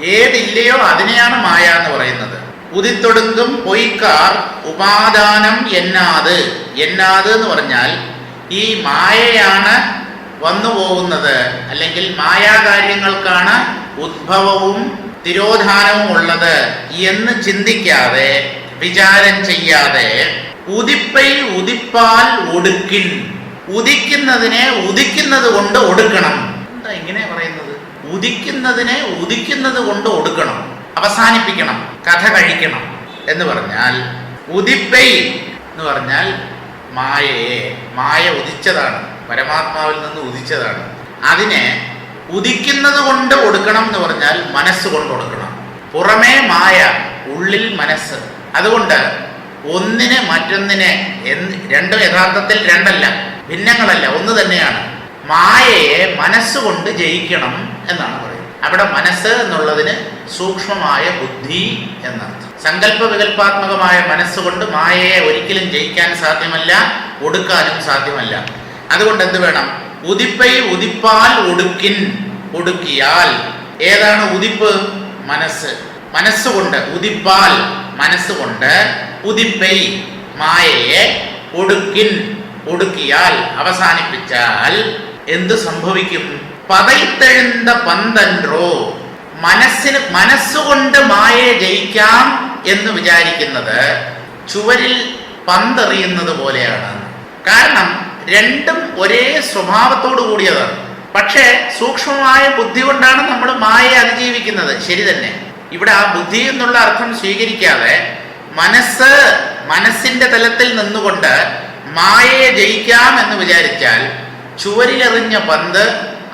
ഏതില്ലയോ അതിനെയാണ് മായ എന്ന് പറയുന്നത്. ഉദിത്തൊടുങ്കും പൊയ്ക്കാർ ഉപാദാനം എന്നാത്. എന്നാത് എന്ന് പറഞ്ഞാൽ ഈ മായയാണ് വന്നു പോകുന്നത്, അല്ലെങ്കിൽ മായാകാര്യങ്ങൾക്കാണ് ഉദ്ഭവവും തിരോധാനവും ഉള്ളത് എന്ന് ചിന്തിക്കാതെ, വിചാരം ചെയ്യാതെ ഉദിപ്പൈ ഉദിപ്പാൽ ഒടുക്കിൻ. ഉദിക്കുന്നതിനെ ഉദിക്കുന്നത് കൊണ്ട് ഒടുക്കണം. എന്താ ഇങ്ങനെ പറയുന്നത്? ഉദിക്കുന്നതിനെ ഉദിക്കുന്നത് കൊണ്ട് ഒടുക്കണം, അവസാനിപ്പിക്കണം, കഥ കഴിക്കണം എന്ന് പറഞ്ഞാൽ, ഉദിപ്പൈ എന്ന് പറഞ്ഞാൽ മായയെ, മായ ഉദിച്ചതാണ്, പരമാത്മാവിൽ നിന്ന് ഉദിച്ചതാണ്. അതിനെ ഉദിക്കുന്നത് കൊണ്ട് ഒടുക്കണം എന്ന് പറഞ്ഞാൽ മനസ്സുകൊണ്ട് ഒടുക്കണം. പുറമേ മായ, ഉള്ളിൽ മനസ്സ്. അതുകൊണ്ട് ഒന്നിനെ മറ്റൊന്നിനെ, രണ്ടും യഥാർത്ഥത്തിൽ രണ്ടല്ല, ഭിന്നങ്ങളല്ല, ഒന്ന് തന്നെയാണ്. മായയെ മനസ്സുകൊണ്ട് ജയിക്കണം എന്നാണ് പറയുന്നത്. അവിടെ മനസ്സ് എന്നുള്ളതിന് സൂക്ഷ്മമായ ബുദ്ധി എന്നർത്ഥം. സങ്കല്പ വികല്പാത്മകമായ മനസ്സുകൊണ്ട് മായയെ ഒരിക്കലും ജയിക്കാൻ സാധ്യമല്ല, ഒടുക്കാനും സാധ്യമല്ല. അതുകൊണ്ട് എന്ത് വേണം? ഉദിപ്പൈ ഉദിപ്പാൽ ഒടുക്കിൻ. ഒടുക്കിയാൽ. ഏതാണ് ഉദിപ്പ്? മനസ്സ്. മനസ്സുകൊണ്ട് ഉദിപ്പാൽ, മനസ്സുകൊണ്ട് ഉദിപ്പൈ മായയെ ഒടുക്കിൻ, ഒടുക്കിയാൽ, അവസാനിപ്പിച്ചാൽ എന്ത് സംഭവിക്കും? പതൈത്തെഴുந்த പന്തൻറോ. മനസ്സുകൊണ്ട് മായയെ ജയിക്കാം എന്ന് വിചാരിക്കുന്നത് ചുവരിൽ പന്തെറിയുന്നത് പോലെയാണ്. കാരണം രണ്ടും ഒരേ സ്വഭാവത്തോടു കൂടിയതാണ്. പക്ഷേ സൂക്ഷ്മമായ ബുദ്ധി കൊണ്ടാണ് നമ്മൾ മായയെ അതിജീവിക്കുന്നത്. ശരി തന്നെ. ഇവിടെ ആ ബുദ്ധി എന്നുള്ള അർത്ഥം സ്വീകരിക്കാതെ മനസ്സിന്റെ തലത്തിൽ നിന്നുകൊണ്ട് മായയെ ജയിക്കാം എന്ന് വിചാരിച്ചാൽ ചുവരിലെറിഞ്ഞ പന്ത്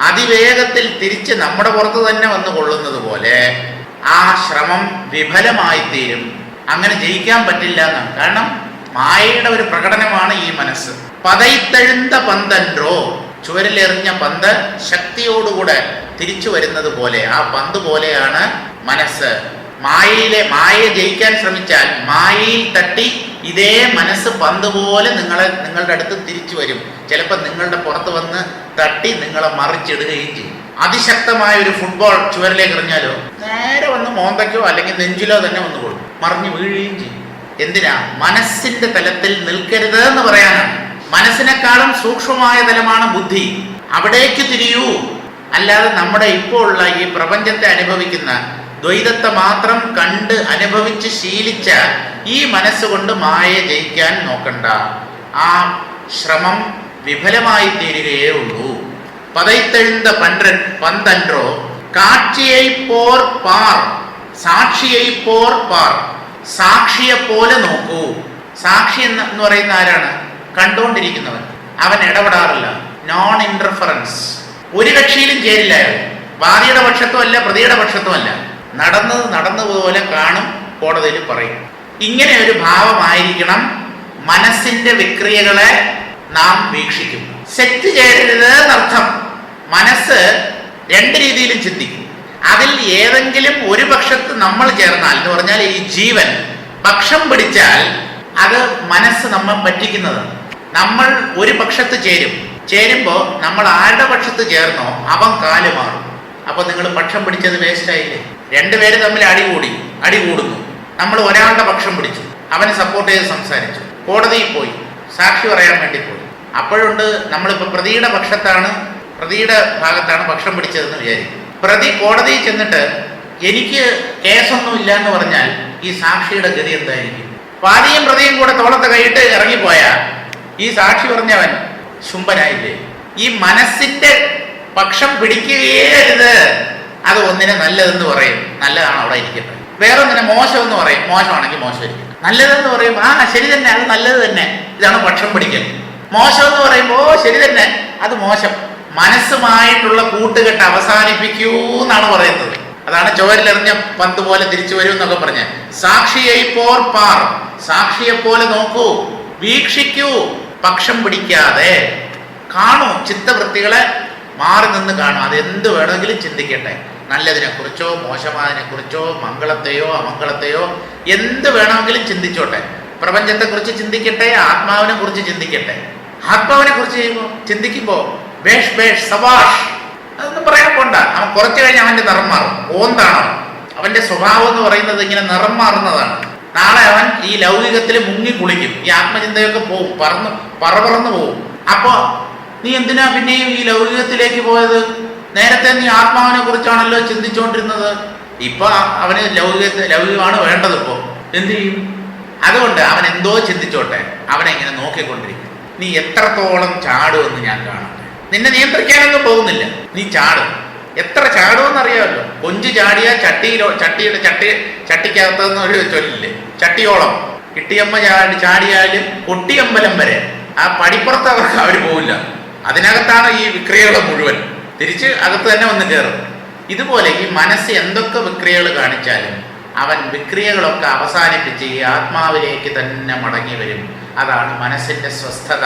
അതിവേഗത്തിൽ തിരിച്ച് നമ്മുടെ പുറത്ത് തന്നെ വന്ന് കൊള്ളുന്നത് പോലെ ആ ശ്രമം വിഫലമായി തീരും. അങ്ങനെ ജയിക്കാൻ പറ്റില്ല എന്നാണ്. കാരണം മായയുടെ ഒരു പ്രകടനമാണ് ഈ മനസ്സ്. പതൈത്തെഴുந்த പന്തൻറോ, ചുവരിലെറിഞ്ഞ പന്ത് ശക്തിയോടുകൂടെ തിരിച്ചു വരുന്നത് പോലെ, ആ പന്ത് പോലെയാണ് മനസ്സ്. മായയെ ജയിക്കാൻ ശ്രമിച്ചാൽ മായയിൽ തട്ടി ഇതേ മനസ്സ് പന്ത് പോലെ നിങ്ങളുടെ അടുത്ത് തിരിച്ചു വരും. ചിലപ്പോൾ നിങ്ങളുടെ പുറത്ത് വന്ന് തട്ടി നിങ്ങളെ മറിച്ചിടുകയും ചെയ്യും. അതിശക്തമായ ഒരു ഫുട്ബോൾ ചുവരിലേക്ക് എറിഞ്ഞാലോ നേരെ വന്ന് മോന്തയ്ക്കോ അല്ലെങ്കിൽ നെഞ്ചിലോ തന്നെ വന്ന് കൊള്ളും, മറിഞ്ഞു വീഴുകയും ചെയ്യും. എന്തിനാ? മനസ്സിന്റെ തലത്തിൽ നിൽക്കരുത് എന്ന് പറയാനാണ്. മനസ്സിനെക്കാളും സൂക്ഷ്മമായ തലമാണ് ബുദ്ധി. അവിടേക്ക് തിരിയൂ. അല്ലാതെ നമ്മുടെ ഇപ്പോൾ ഉള്ള ഈ പ്രപഞ്ചത്തെ അനുഭവിക്കുന്ന ദ്വൈതത്തെ മാത്രം കണ്ട് അനുഭവിച്ച് ശീലിച്ച ഈ മനസ്സുകൊണ്ട് മായയെ ജയിക്കാൻ നോക്കണ്ട. ആ ശ്രമം വിഫലമായി തീരുകയേ ഉള്ളൂ. പതൈത്തെഴുந்த പന്തൻറോ കാட்சியை போர் பார், സാക്ഷിയെ പോർ പാർ, സാക്ഷിയെ പോലെ നോക്കൂ. സാക്ഷി എന്ന് പറയുന്ന ആരാണ്? കണ്ടുകൊണ്ടിരിക്കുന്നവൻ. അവൻ ഇടപെടാറില്ല. Non interference. ഒരു കക്ഷിയിലും ചേരില്ല. വാദിയുടെ പക്ഷത്തും അല്ല, പ്രതിയുടെ പക്ഷത്തും അല്ല. നടന്നതുപോലെ കാണും, കോടതിയിൽ പറയും. ഇങ്ങനെ ഒരു ഭാവമായിരിക്കണം മനസ്സിന്റെ വിക്രിയകളെ നാം വീക്ഷിക്കും. സെറ്റ് ചേരരുത് എന്നർത്ഥം. മനസ്സ് രണ്ട് രീതിയിലും ചിന്തിക്കും. അതിൽ ഏതെങ്കിലും ഒരു പക്ഷത്ത് നമ്മൾ ചേർന്നാൽ, എന്ന് പറഞ്ഞാൽ ഈ ജീവൻ പക്ഷം പിടിച്ചാൽ അത് മനസ്സ് നമ്മൾ പറ്റിക്കുന്നതാണ്. നമ്മൾ ഒരു പക്ഷത്ത് ചേരുമ്പോൾ നമ്മൾ ആരുടെ പക്ഷത്ത് ചേർന്നോ അവൻ കാല് മാറും. അപ്പൊ നിങ്ങൾ പക്ഷം പിടിച്ചത് വേസ്റ്റ് ആയില്ലേ? രണ്ടുപേര് തമ്മിൽ അടി കൂടുന്നു. നമ്മൾ ഒരാളുടെ പക്ഷം പിടിച്ചു, അവനെ സപ്പോർട്ട് ചെയ്ത് സംസാരിച്ചു, കോടതിയിൽ പോയി, സാക്ഷി പറയാൻ വേണ്ടി പോയി. അപ്പോഴുണ്ട് നമ്മളിപ്പോൾ പ്രതിയുടെ ഭാഗത്താണ് പക്ഷം പിടിച്ചതെന്ന് വിചാരിക്കും. പ്രതി കോടതിയിൽ ചെന്നിട്ട് എനിക്ക് കേസൊന്നുമില്ല എന്ന് പറഞ്ഞാൽ ഈ സാക്ഷിയുടെ ഗതി എന്തായിരിക്കും? വാദിയും പ്രതിയും കൂടെ തോളത്ത് കൈയിട്ട് ഇറങ്ങിപ്പോയാൽ ഈ സാക്ഷി പറഞ്ഞവൻ ശുംഭനായില്ലേ? ഈ മനസ്സിന്റെ പക്ഷം പിടിക്കുകയേ അരുത്. അത് ഒന്നിനെ നല്ലതെന്ന് പറയും, നല്ലതാണ് അവിടെ ഇരിക്കുന്നത്. വേറൊന്നിനെ മോശമെന്ന് പറയും, മോശമാണെങ്കിൽ മോശമായിരിക്കും. നല്ലതെന്ന് പറയും, ആ ശരി തന്നെ, അത് നല്ലത് തന്നെ, ഇതാണ് പക്ഷം പിടിക്കൽ. മോശമെന്ന് പറയുമ്പോൾ ശരി തന്നെ, അത് മോശം. മനസ്സുമായിട്ടുള്ള കൂട്ടുകെട്ട് അവസാനിപ്പിക്കൂ എന്നാണ് പറയുന്നത്. അതാണ് ചുവരിലെറിഞ്ഞ പന്ത് പോലെ തിരിച്ചു വരൂ എന്നൊക്കെ പറഞ്ഞ്. സാക്ഷിയെ പോർ പാർ, സാക്ഷിയെ പോലെ നോക്കൂ, വീക്ഷിക്കൂ, പക്ഷം പിടിക്കാതെ കാണൂ. ചിത്തവൃത്തികളെ മാറി നിന്ന് കാണും. അതെന്ത് വേണമെങ്കിലും ചിന്തിക്കട്ടെ. നല്ലതിനെ കുറിച്ചോ മോശമായതിനെ കുറിച്ചോ മംഗളത്തെയോ അമംഗളത്തെയോ എന്ത് വേണമെങ്കിലും ചിന്തിച്ചോട്ടെ. പ്രപഞ്ചത്തെക്കുറിച്ച് ചിന്തിക്കട്ടെ, ആത്മാവിനെ കുറിച്ച് ചിന്തിക്കട്ടെ. ആത്മാവിനെ കുറിച്ച് ചിന്തിക്കുമ്പോൾ ബേഷ് ബേഷ് സവാഷ് അതൊന്നും പറയാൻ പോണ്ട. അവൻ കുറച്ച് കഴിഞ്ഞ് അവന്റെ നിറം മാറും. ഓന്താണോ? അവന്റെ സ്വഭാവം എന്ന് പറയുന്നത് ഇങ്ങനെ നിറം മാറുന്നതാണ്. നാളെ അവൻ ഈ ലൗകികത്തിൽ മുങ്ങി കുളിക്കും. ഈ ആത്മചിന്തയൊക്കെ പോവും, പറന്ന് പോവും. അപ്പോ നീ എന്തിനാ പിന്നെയും ഈ ലൗകികത്തിലേക്ക് പോയത്? നേരത്തെ നീ ആത്മാവിനെ കുറിച്ചാണല്ലോ ചിന്തിച്ചുകൊണ്ടിരുന്നത്. ഇപ്പൊ അവന് ലൗകികമാണ് വേണ്ടത്. ഇപ്പോ എന്ത് ചെയ്യും? അതുകൊണ്ട് അവൻ എന്തോ ചിന്തിച്ചോട്ടെ, അവനെങ്ങനെ നോക്കിക്കൊണ്ടിരിക്കും. നീ എത്രത്തോളം ചാടുമെന്ന് ഞാൻ കാണട്ടെ. നിന്നെ നിയന്ത്രിക്കാനൊന്നും പോകുന്നില്ല, നീ ചാടും. എത്ര ചാടുമെന്ന് അറിയാമല്ലോ. കൊഞ്ച് ചാടിയാൽ ചട്ടിക്കകത്തുനിന്ന് ഒരു ചൊല്ലില്ലേ, ചട്ടിയോളം. കിട്ടിയമ്മ ചാടിയാലും കൊട്ടിയമ്പലം വരെ. ആ പടിപ്പുറത്ത് അവർ പോവില്ല. അതിനകത്താണ് ഈ വിക്രിയകൾ മുഴുവൻ. തിരിച്ച് അകത്ത് തന്നെ വന്ന് കയറും. ഇതുപോലെ ഈ മനസ്സ് എന്തൊക്കെ വിക്രിയകൾ കാണിച്ചാലും അവൻ വിക്രിയകളൊക്കെ അവസാനിപ്പിച്ച് ഈ ആത്മാവിലേക്ക് തന്നെ മടങ്ങി വരും. അതാണ് മനസ്സിന്റെ സ്വസ്ഥത,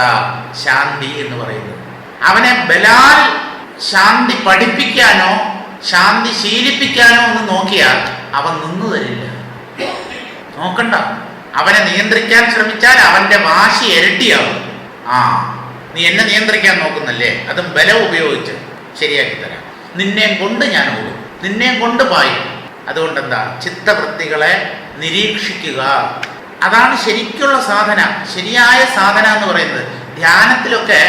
ശാന്തി എന്ന് പറയുന്നത്. അവനെ ബലാൽ ശാന്തി പഠിപ്പിക്കാനോ ശാന്തി ശീലിപ്പിക്കാനോ ഒന്ന് നോക്കിയാൽ അവൻ നിന്നു തരില്ല. നോക്കണ്ട. അവനെ നിയന്ത്രിക്കാൻ ശ്രമിച്ചാൽ അവന്റെ വാശി ഇരട്ടിയാവും. നീ എന്നെ നിയന്ത്രിക്കാൻ നോക്കുന്നല്ലേ, അതും ബലം ഉപയോഗിച്ച് ശരിയാക്കി തരാം. നിന്നെ കൊണ്ട് ഞാൻ ഓടും, നിന്നെ കൊണ്ട് പായും. അതുകൊണ്ട് എന്താ? ചിത്തവൃത്തികളെ നിരീക്ഷിക്കുക. അതാണ് ശരിക്കുള്ള സാധന. ശരിയായ സാധന എന്ന് പറയുന്നത് ധ്യാനത്തിലൊക്കെ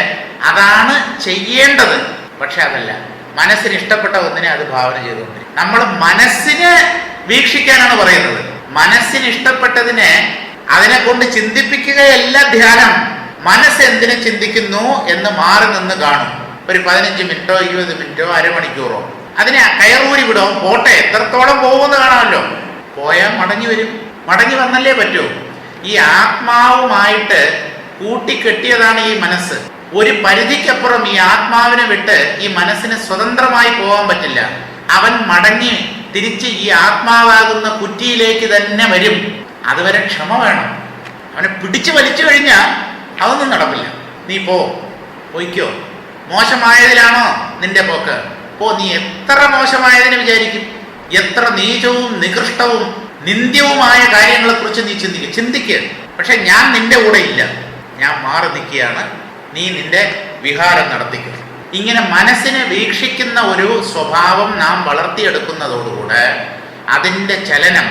അതാണ് ചെയ്യേണ്ടത്. പക്ഷെ അതല്ല, മനസ്സിന് ഇഷ്ടപ്പെട്ട ഒന്നിനെ അത് ഭാവന ചെയ്തുകൊണ്ടിരിക്കും. നമ്മൾ മനസ്സിനെ വീക്ഷിക്കാനാണ് പറയുന്നത്. മനസ്സിന് ഇഷ്ടപ്പെട്ടതിനെ അതിനെ കൊണ്ട് ചിന്തിപ്പിക്കുകയല്ല ധ്യാനം. മനസ്സ് എന്തിനെ ചിന്തിക്കുന്നു എന്ന് മാറി നിന്ന് കാണും. ഒരു 15 മിനിറ്റോ 20 മിനിറ്റോ അരമണിക്കൂറോ അതിനെ കയറൂരി വിടും. പോട്ടെ, എത്രത്തോളം പോകുമെന്ന് കാണാമല്ലോ. പോയാൽ മടങ്ങി വരും. മടങ്ങി വന്നല്ലേ പറ്റൂ. ഈ ആത്മാവുമായിട്ട് കൂട്ടിക്കെട്ടിയതാണ് ഈ മനസ്സ്. ഒരു പരിധിക്കപ്പുറം ഈ ആത്മാവിനെ വിട്ട് ഈ മനസ്സിന് സ്വതന്ത്രമായി പോകാൻ പറ്റില്ല. അവൻ മടങ്ങി തിരിച്ച് ഈ ആത്മാവാകുന്ന കുറ്റിയിലേക്ക് തന്നെ വരും. അതുവരെ ക്ഷമ വേണം. അവനെ പിടിച്ചു വലിച്ചു കഴിഞ്ഞാൽ അതൊന്നും നടക്കില്ല. നീ പോയിക്കോ. മോശമായതിലാണോ നിന്റെ പോക്ക്? നീ എത്ര മോശമായതിനെ വിചാരിക്കും? എത്ര നീചവും നികൃഷ്ടവും നിന്ദ്യവുമായ കാര്യങ്ങളെക്കുറിച്ച് നീ ചിന്തിക്കുക. പക്ഷെ ഞാൻ നിന്റെ കൂടെ ഇല്ല, ഞാൻ മാറി നിൽക്കുകയാണ്, നീ നിന്റെ വിഹാരം നടത്തിക്കുക. ഇങ്ങനെ മനസ്സിനെ വീക്ഷിക്കുന്ന ഒരു സ്വഭാവം നാം വളർത്തിയെടുക്കുന്നതോടുകൂടെ അതിൻ്റെ ചലനം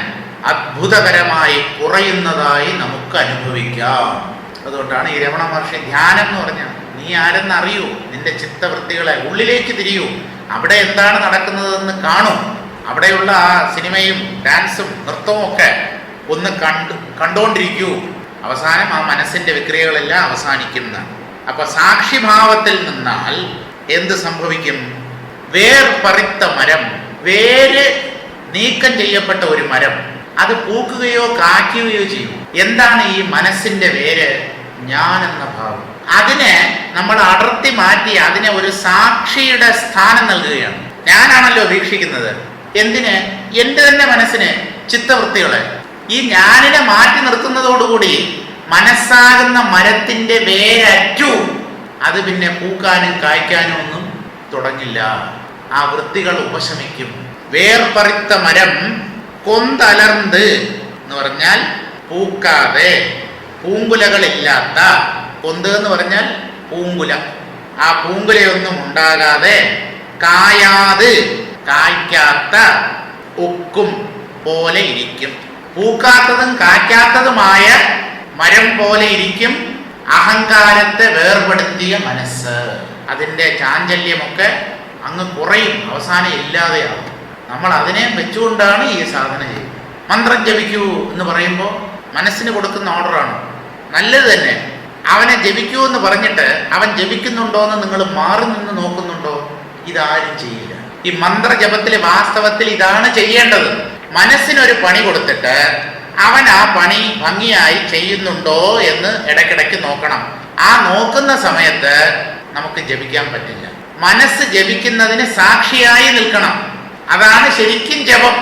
അത്ഭുതകരമായി കുറയുന്നതായി നമുക്ക് അനുഭവിക്കാം. അതുകൊണ്ടാണ് ഈ രമണ മഹർഷി ധ്യാനം എന്ന് പറഞ്ഞാൽ, നീ ആരെന്നറിയൂ, നിന്റെ ചിത്തവൃത്തികളെ ഉള്ളിലേക്ക് തിരിയൂ, അവിടെ എന്താണ് നടക്കുന്നതെന്ന് കാണൂ, അവിടെയുള്ള ആ സിനിമയും ഡാൻസും നൃത്തവും ഒക്കെ ഒന്ന് കണ്ടുകൊണ്ടിരിക്കൂ. അവസാനം ആ മനസ്സിന്റെ വിക്രിയകളെല്ലാം അവസാനിക്കുന്നതാണ്. അപ്പൊ സാക്ഷിഭാവത്തിൽ നിന്നാൽ എന്ത് സംഭവിക്കും? വേർപറിത്ത മരം, വേര് നീക്കം ചെയ്യപ്പെട്ട ഒരു മരം, അത് പൂക്കുകയോ കായ്ക്കുകയോ ചെയ്യും. എന്താണ് ഈ മനസ്സിന്റെ വേര്? ഞാൻ എന്ന ഭാവം. അതിനെ നമ്മൾ അടർത്തി മാറ്റി അതിനെ ഒരു സാക്ഷിയുടെ സ്ഥാനം നൽകുകയാണ്. ഞാനാണല്ലോ വീക്ഷിക്കുന്നത്. എന്തിന്? എൻ്റെ തന്നെ മനസ്സിന്, ചിത്തവൃത്തികളെ. ഈ ഞാനിനെ മാറ്റി നിർത്തുന്നതോടുകൂടി മനസ്സാകുന്ന മരത്തിന്റെ വേരറ്റു. അത് പിന്നെ പൂക്കാനും കായ്ക്കാനും ഒന്നും തുടങ്ങില്ല. ആ വൃത്തികൾ ഉപശമിക്കും. വേർപറിത്ത മരം കൊന്തലർന്ന് എന്ന് പറഞ്ഞാൽ പൂക്കാതെ, പൂങ്കുലകളില്ലാത്ത, കൊന്ത് എന്ന് പറഞ്ഞാൽ പൂങ്കുല, ആ പൂങ്കുലയൊന്നും ഉണ്ടാകാതെ, കായാത് കായ്ക്കാത്ത ഒക്കും പോലെ ഇരിക്കും. പൂക്കാത്തതും കായ്ക്കാത്തതുമായ മരം പോലെ ഇരിക്കും അഹങ്കാരത്തെ വേർപെടുത്തിയ മനസ്സ്. അതിൻ്റെ ചാഞ്ചല്യമൊക്കെ അങ്ങ് കുറയും, അവസാനം ഇല്ലാതെയാവും. നമ്മൾ അതിനെ വെച്ചുകൊണ്ടാണ് ഈ സാധന ചെയ്യുന്നത്. മന്ത്രം ജപിക്കൂ എന്ന് പറയുമ്പോൾ മനസ്സിന് കൊടുക്കുന്ന ഓർഡറാണ്, നല്ലത് തന്നെ. അവനെ ജപിക്കൂ എന്ന് പറഞ്ഞിട്ട് അവൻ ജപിക്കുന്നുണ്ടോ എന്ന് നിങ്ങൾ മാറി നിന്ന് നോക്കുന്നുണ്ടോ? ഇതാരും ചെയ്യില്ല. ഈ മന്ത്രജപത്തിൽ വാസ്തവത്തിൽ ഇതാണ് ചെയ്യേണ്ടത്. മനസ്സിനൊരു പണി കൊടുത്തിട്ട് അവൻ ആ പണി ഭംഗിയായി ചെയ്യുന്നുണ്ടോ എന്ന് ഇടയ്ക്കിടയ്ക്ക് നോക്കണം. ആ നോക്കുന്ന സമയത്ത് നമുക്ക് ജപിക്കാൻ പറ്റില്ല. മനസ്സ് ജപിക്കുന്നതിന് സാക്ഷിയായി നിൽക്കണം. അതാണ് ശരിക്കും ജപം.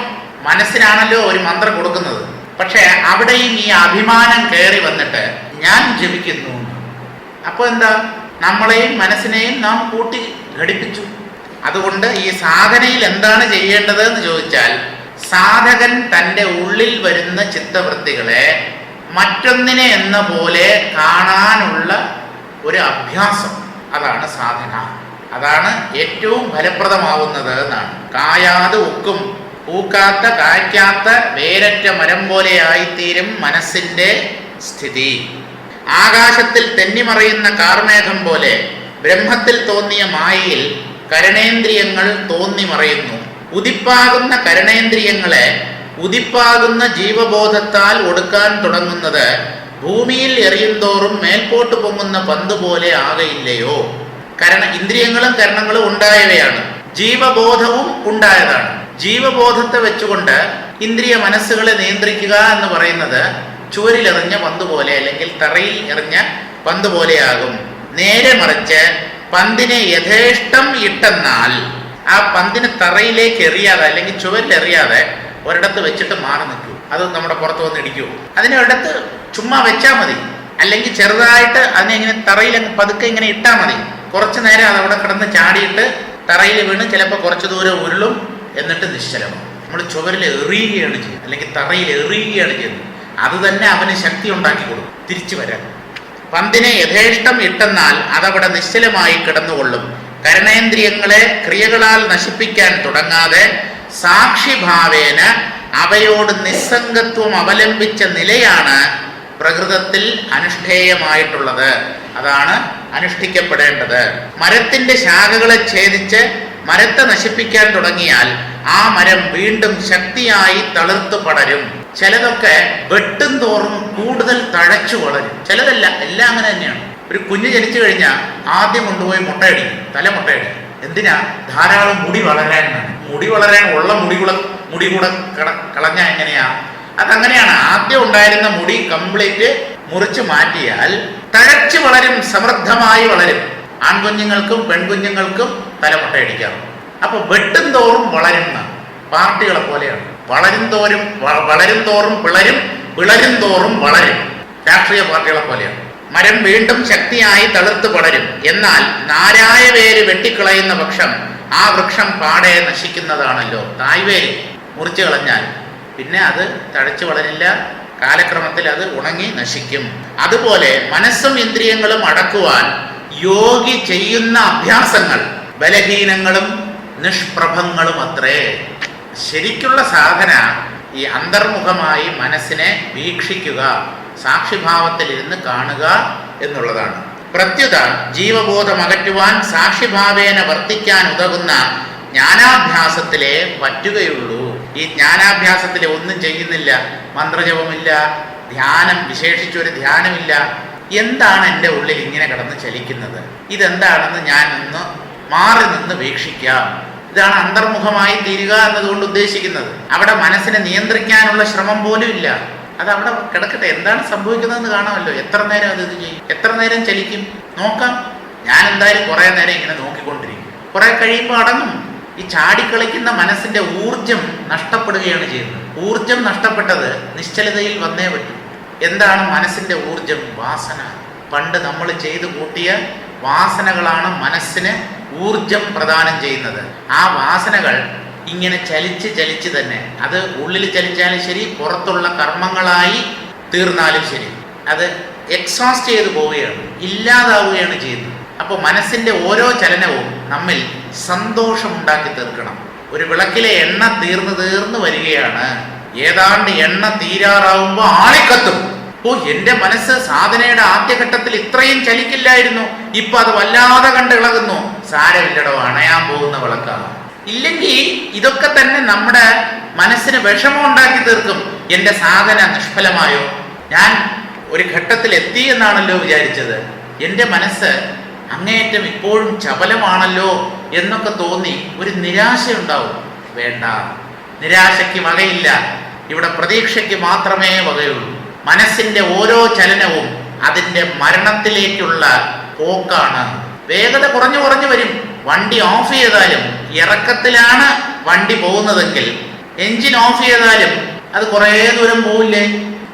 മനസ്സിനാണല്ലോ ഒരു മന്ത്രം കൊടുക്കുന്നത്. പക്ഷെ അവിടെയും ഈ അഭിമാനം കയറി വന്നിട്ട് ഞാൻ ജപിക്കുന്നു. അപ്പോൾ എന്താ? നമ്മളെയും മനസ്സിനെയും നാം കൂട്ടി ഘടിപ്പിച്ചു. അതുകൊണ്ട് ഈ സാധനയിൽ എന്താണ് ചെയ്യേണ്ടത് എന്ന് ചോദിച്ചാൽ, സാധകൻ തൻ്റെ ഉള്ളിൽ വരുന്ന ചിത്തവൃത്തികളെ മറ്റൊന്നിനെ എന്ന പോലെ കാണാനുള്ള ഒരു അഭ്യാസം, അതാണ് സാധന. അതാണ് ഏറ്റവും ഫലപ്രദമാവുന്നത് എന്നാണ്. കായാതെ ഒക്കും, പൂക്കാത്ത കായ്ക്കാത്ത വേരറ്റ മരം പോലെയായിത്തീരും മനസ്സിൻ്റെ സ്ഥിതി. ആകാശത്തിൽ തെന്നിമറയുന്ന കാർമേഘം പോലെ ബ്രഹ്മത്തിൽ തോന്നിയ മായയിൽ കരണേന്ദ്രിയങ്ങൾ തോന്നിമറയുന്നു. ഉദിപ്പാകുന്ന കരണേന്ദ്രിയങ്ങളെ ഉദിപ്പാകുന്ന ജീവബോധത്താൽ ഒടുക്കാൻ തുടങ്ങുന്നത് ഭൂമിയിൽ എറിയുന്തോറും മേൽപോട്ട് പൊങ്ങുന്ന പന്ത് പോലെ ആകയില്ലയോ? ഇന്ദ്രിയങ്ങളും കരണങ്ങളും ഉണ്ടായവയാണ്, ജീവബോധവും ഉണ്ടായതാണ്. ജീവബോധത്തെ വെച്ചുകൊണ്ട് ഇന്ദ്രിയ മനസ്സുകളെ നിയന്ത്രിക്കുക എന്ന് പറയുന്നത് ചുവരിലെറിഞ്ഞ പന്ത് പോലെ അല്ലെങ്കിൽ തറയിൽ എറിഞ്ഞ പന്ത് പോലെയാകും. നേരെ മറിച്ച് പന്തിനെ യഥേഷ്ടം ഇട്ടെന്നാൽ ആ പന്തിന് തറയിലേക്ക് എറിയാതെ അല്ലെങ്കിൽ ചുവരിലെറിയാതെ ഒരിടത്ത് വെച്ചിട്ട് മാറി നിൽക്കൂ. അത് നമ്മുടെ പുറത്ത് വന്ന് ഇടിക്കൂ. അതിനെ ഒരിടത്ത് ചുമ്മാ വെച്ചാൽ മതി, അല്ലെങ്കിൽ ചെറുതായിട്ട് അതിനെ ഇങ്ങനെ തറയിൽ പതുക്കെ ഇങ്ങനെ ഇട്ടാൽ മതി. കുറച്ചു നേരം അതവിടെ കിടന്ന് ചാടിയിട്ട് തറയിൽ വീണ് ചിലപ്പോൾ കുറച്ച് ദൂരം ഉരുളും, എന്നിട്ട് നിശ്ചലമാണ്. നമ്മൾ ചുവരിൽ എറിയുകയാണ് ചെയ്യുന്നത്, അല്ലെങ്കിൽ തറയിൽ എറിയുകയാണ് ചെയ്യുന്നത്. അത് തന്നെ അവന് ശക്തി ഉണ്ടാക്കി കൊടുക്കും തിരിച്ചു വരാൻ. പന്തിനെ യഥേഷ്ടം ഇട്ടെന്നാൽ അതവിടെ നിശ്ചലമായി കിടന്നുകൊള്ളും. കരണേന്ദ്രിയങ്ങളെ ക്രിയകളാൽ നശിപ്പിക്കാൻ തുടങ്ങാതെ സാക്ഷിഭാവേന അവയോട് നിസ്സംഗത്വം അവലംബിച്ച നിലയാണ് പ്രകൃതത്തിൽ അനുഷ്ഠേയമായിട്ടുള്ളത്. അതാണ് അനുഷ്ഠിക്കപ്പെടേണ്ടത്. മരത്തിന്റെ ശാഖകളെ ഛേദിച്ച് മരത്തെ നശിപ്പിക്കാൻ തുടങ്ങിയാൽ ആ മരം വീണ്ടും ശക്തിയായി തളിർത്തു പടരും. ചിലതൊക്കെ വെട്ടും തോറും കൂടുതൽ തഴച്ചു വളരും, ചിലതല്ല, എല്ലാം അങ്ങനെ തന്നെയാണ്. ഒരു കുഞ്ഞ് ജനിച്ചു കഴിഞ്ഞാൽ ആദ്യം കൊണ്ടുപോയി മുട്ടയടിക്കും, മുട്ടയടിക്കും. എന്തിനാ? ധാരാളം മുടി വളരാനാണ്. മുടി വളരാൻ ഉള്ള മുടി കൂടെ കളഞ്ഞാൽ എങ്ങനെയാ? അതങ്ങനെയാണ്. ആദ്യം ഉണ്ടായിരുന്ന മുടി കംപ്ലീറ്റ് മുറിച്ച് മാറ്റിയാൽ തഴച്ചു വളരും, സമൃദ്ധമായി വളരും. ആൺകുഞ്ഞുങ്ങൾക്കും പെൺകുഞ്ഞുങ്ങൾക്കും മുട്ടയടിക്കാറുണ്ട്. അപ്പൊ വെട്ടും തോറും വളരുന്ന പാർട്ടികളെ പോലെയാണ്. വളരും തോറും പിളരും, പിളരും തോറും വളരും. രാഷ്ട്രീയ പാർട്ടികളെ പോലെയാണ്. മരം വീണ്ടും ശക്തിയായി തളിർത്ത് പടരും. എന്നാൽ നാരായ വേര് വെട്ടിക്കളയുന്ന പക്ഷം ആ വൃക്ഷം പാടെ നശിക്കുന്നതാണല്ലോ. തായ്വേര് മുറിച്ചു കളഞ്ഞാൽ പിന്നെ അത് തഴച്ചു വളരില്ല, കാലക്രമത്തിൽ അത് ഉണങ്ങി നശിക്കും. അതുപോലെ മനസ്സും ഇന്ദ്രിയങ്ങളും അടക്കുവാൻ യോഗി ചെയ്യുന്ന അഭ്യാസങ്ങൾ ബലഹീനങ്ങളും നിഷ്പ്രഭങ്ങളും അത്രേ. ശരിക്കുള്ള സാധന ഈ അന്തർമുഖമായി മനസ്സിനെ വീക്ഷിക്കുക, സാക്ഷിഭാവത്തിലിരുന്ന് കാണുക എന്നുള്ളതാണ്. പ്രത്യുത ജീവബോധം അകറ്റുവാൻ സാക്ഷിഭാവേന വർത്തിക്കാൻ ഉതകുന്ന ജ്ഞാനാഭ്യാസത്തിലേ പറ്റുകയുള്ളൂ. ഈ ജ്ഞാനാഭ്യാസത്തിലെ ഒന്നും ചെയ്യുന്നില്ല, മന്ത്രജപമില്ല, ധ്യാനം, വിശേഷിച്ചൊരു ധ്യാനമില്ല. എന്താണ് എൻ്റെ ഉള്ളിൽ ഇങ്ങനെ കിടന്ന് ചലിക്കുന്നത്? ഇതെന്താണെന്ന് ഞാൻ ഒന്ന് മാറി നിന്ന് വീക്ഷിക്കാം. ഇതാണ് അന്തർമുഖമായി തീരുക എന്നതുകൊണ്ട് ഉദ്ദേശിക്കുന്നത്. അവിടെ മനസ്സിനെ നിയന്ത്രിക്കാനുള്ള ശ്രമം പോലും ഇല്ല. അത് അവിടെ കിടക്കട്ടെ, എന്താണ് സംഭവിക്കുന്നതെന്ന് കാണാമല്ലോ. എത്ര നേരം അത് ചെയ്യും, എത്ര നേരം ചലിക്കും നോക്കാം. ഞാൻ എന്തായാലും കുറേ നേരം ഇങ്ങനെ നോക്കിക്കൊണ്ടിരിക്കും. കുറെ കഴിയുമ്പോൾ അടങ്ങും. ഈ ചാടിക്കളിക്കുന്ന മനസ്സിന്റെ ഊർജം നഷ്ടപ്പെടുകയാണ് ചെയ്യുന്നത്. ഊർജം നഷ്ടപ്പെട്ടത് നിശ്ചലതയിൽ വന്നേ പറ്റൂ. എന്താണ് മനസ്സിന്റെ ഊർജം? വാസന. പണ്ട് നമ്മൾ ചെയ്തു കൂട്ടിയ വാസനകളാണ് മനസ്സിന് ഊർജം പ്രദാനം ചെയ്യുന്നത്. ആ വാസനകൾ ഇങ്ങനെ ചലിച്ച് തന്നെ, അത് ഉള്ളിൽ ചലിച്ചാലും ശരി, പുറത്തുള്ള കർമ്മങ്ങളായി തീർന്നാലും ശരി, അത് എക്സോസ്റ്റ് ചെയ്ത് പോവുകയാണ്, ഇല്ലാതാവുകയാണ് ചെയ്യുന്നത്. അപ്പോൾ മനസ്സിന്റെ ഓരോ ചലനവും നമ്മിൽ സന്തോഷമുണ്ടാക്കി തീർക്കണം. ഒരു വിളക്കിലെ എണ്ണ തീർന്നു വരികയാണ്. ഏതാണ്ട് എണ്ണ തീരാറാവുമ്പോൾ ആളിക്കത്തും. എൻ്റെ മനസ്സ് സാധനയുടെ ആദ്യഘട്ടത്തിൽ ഇത്രയും ചലിക്കില്ലായിരുന്നു, ഇപ്പൊ അത് വല്ലാതെ കണ്ട് ഇളകുന്നു. സാരമില്ലടോ, അണയാൻ പോകുന്ന വിളക്കാണ്. ഇല്ലെങ്കിൽ ഇതൊക്കെ തന്നെ നമ്മുടെ മനസ്സിന് വിഷമം ഉണ്ടാക്കി തീർക്കും. എൻ്റെ സാധന നിഷ്ഫലമായോ, ഞാൻ ഒരു ഘട്ടത്തിൽ എത്തി എന്നാണല്ലോ വിചാരിച്ചത്, എൻ്റെ മനസ്സ് അങ്ങേയറ്റം ഇപ്പോഴും ചപലമാണല്ലോ എന്നൊക്കെ തോന്നി ഒരു നിരാശയുണ്ടാവും. വേണ്ട, നിരാശയ്ക്ക് വകയില്ല. ഇവിടെ പ്രതീക്ഷയ്ക്ക് മാത്രമേ വകയുള്ളൂ. മനസ്സിന്റെ ഓരോ ചലനവും അതിൻ്റെ മരണത്തിലേക്കുള്ള പോക്കാണ്. വേഗത കുറഞ്ഞു വരും. വണ്ടി ഓഫ് ചെയ്താലും, ഇറക്കത്തിലാണ് വണ്ടി പോകുന്നതെങ്കിൽ എൻജിൻ ഓഫ് ചെയ്താലും അത് കുറേ ദൂരം പോവില്ലേ?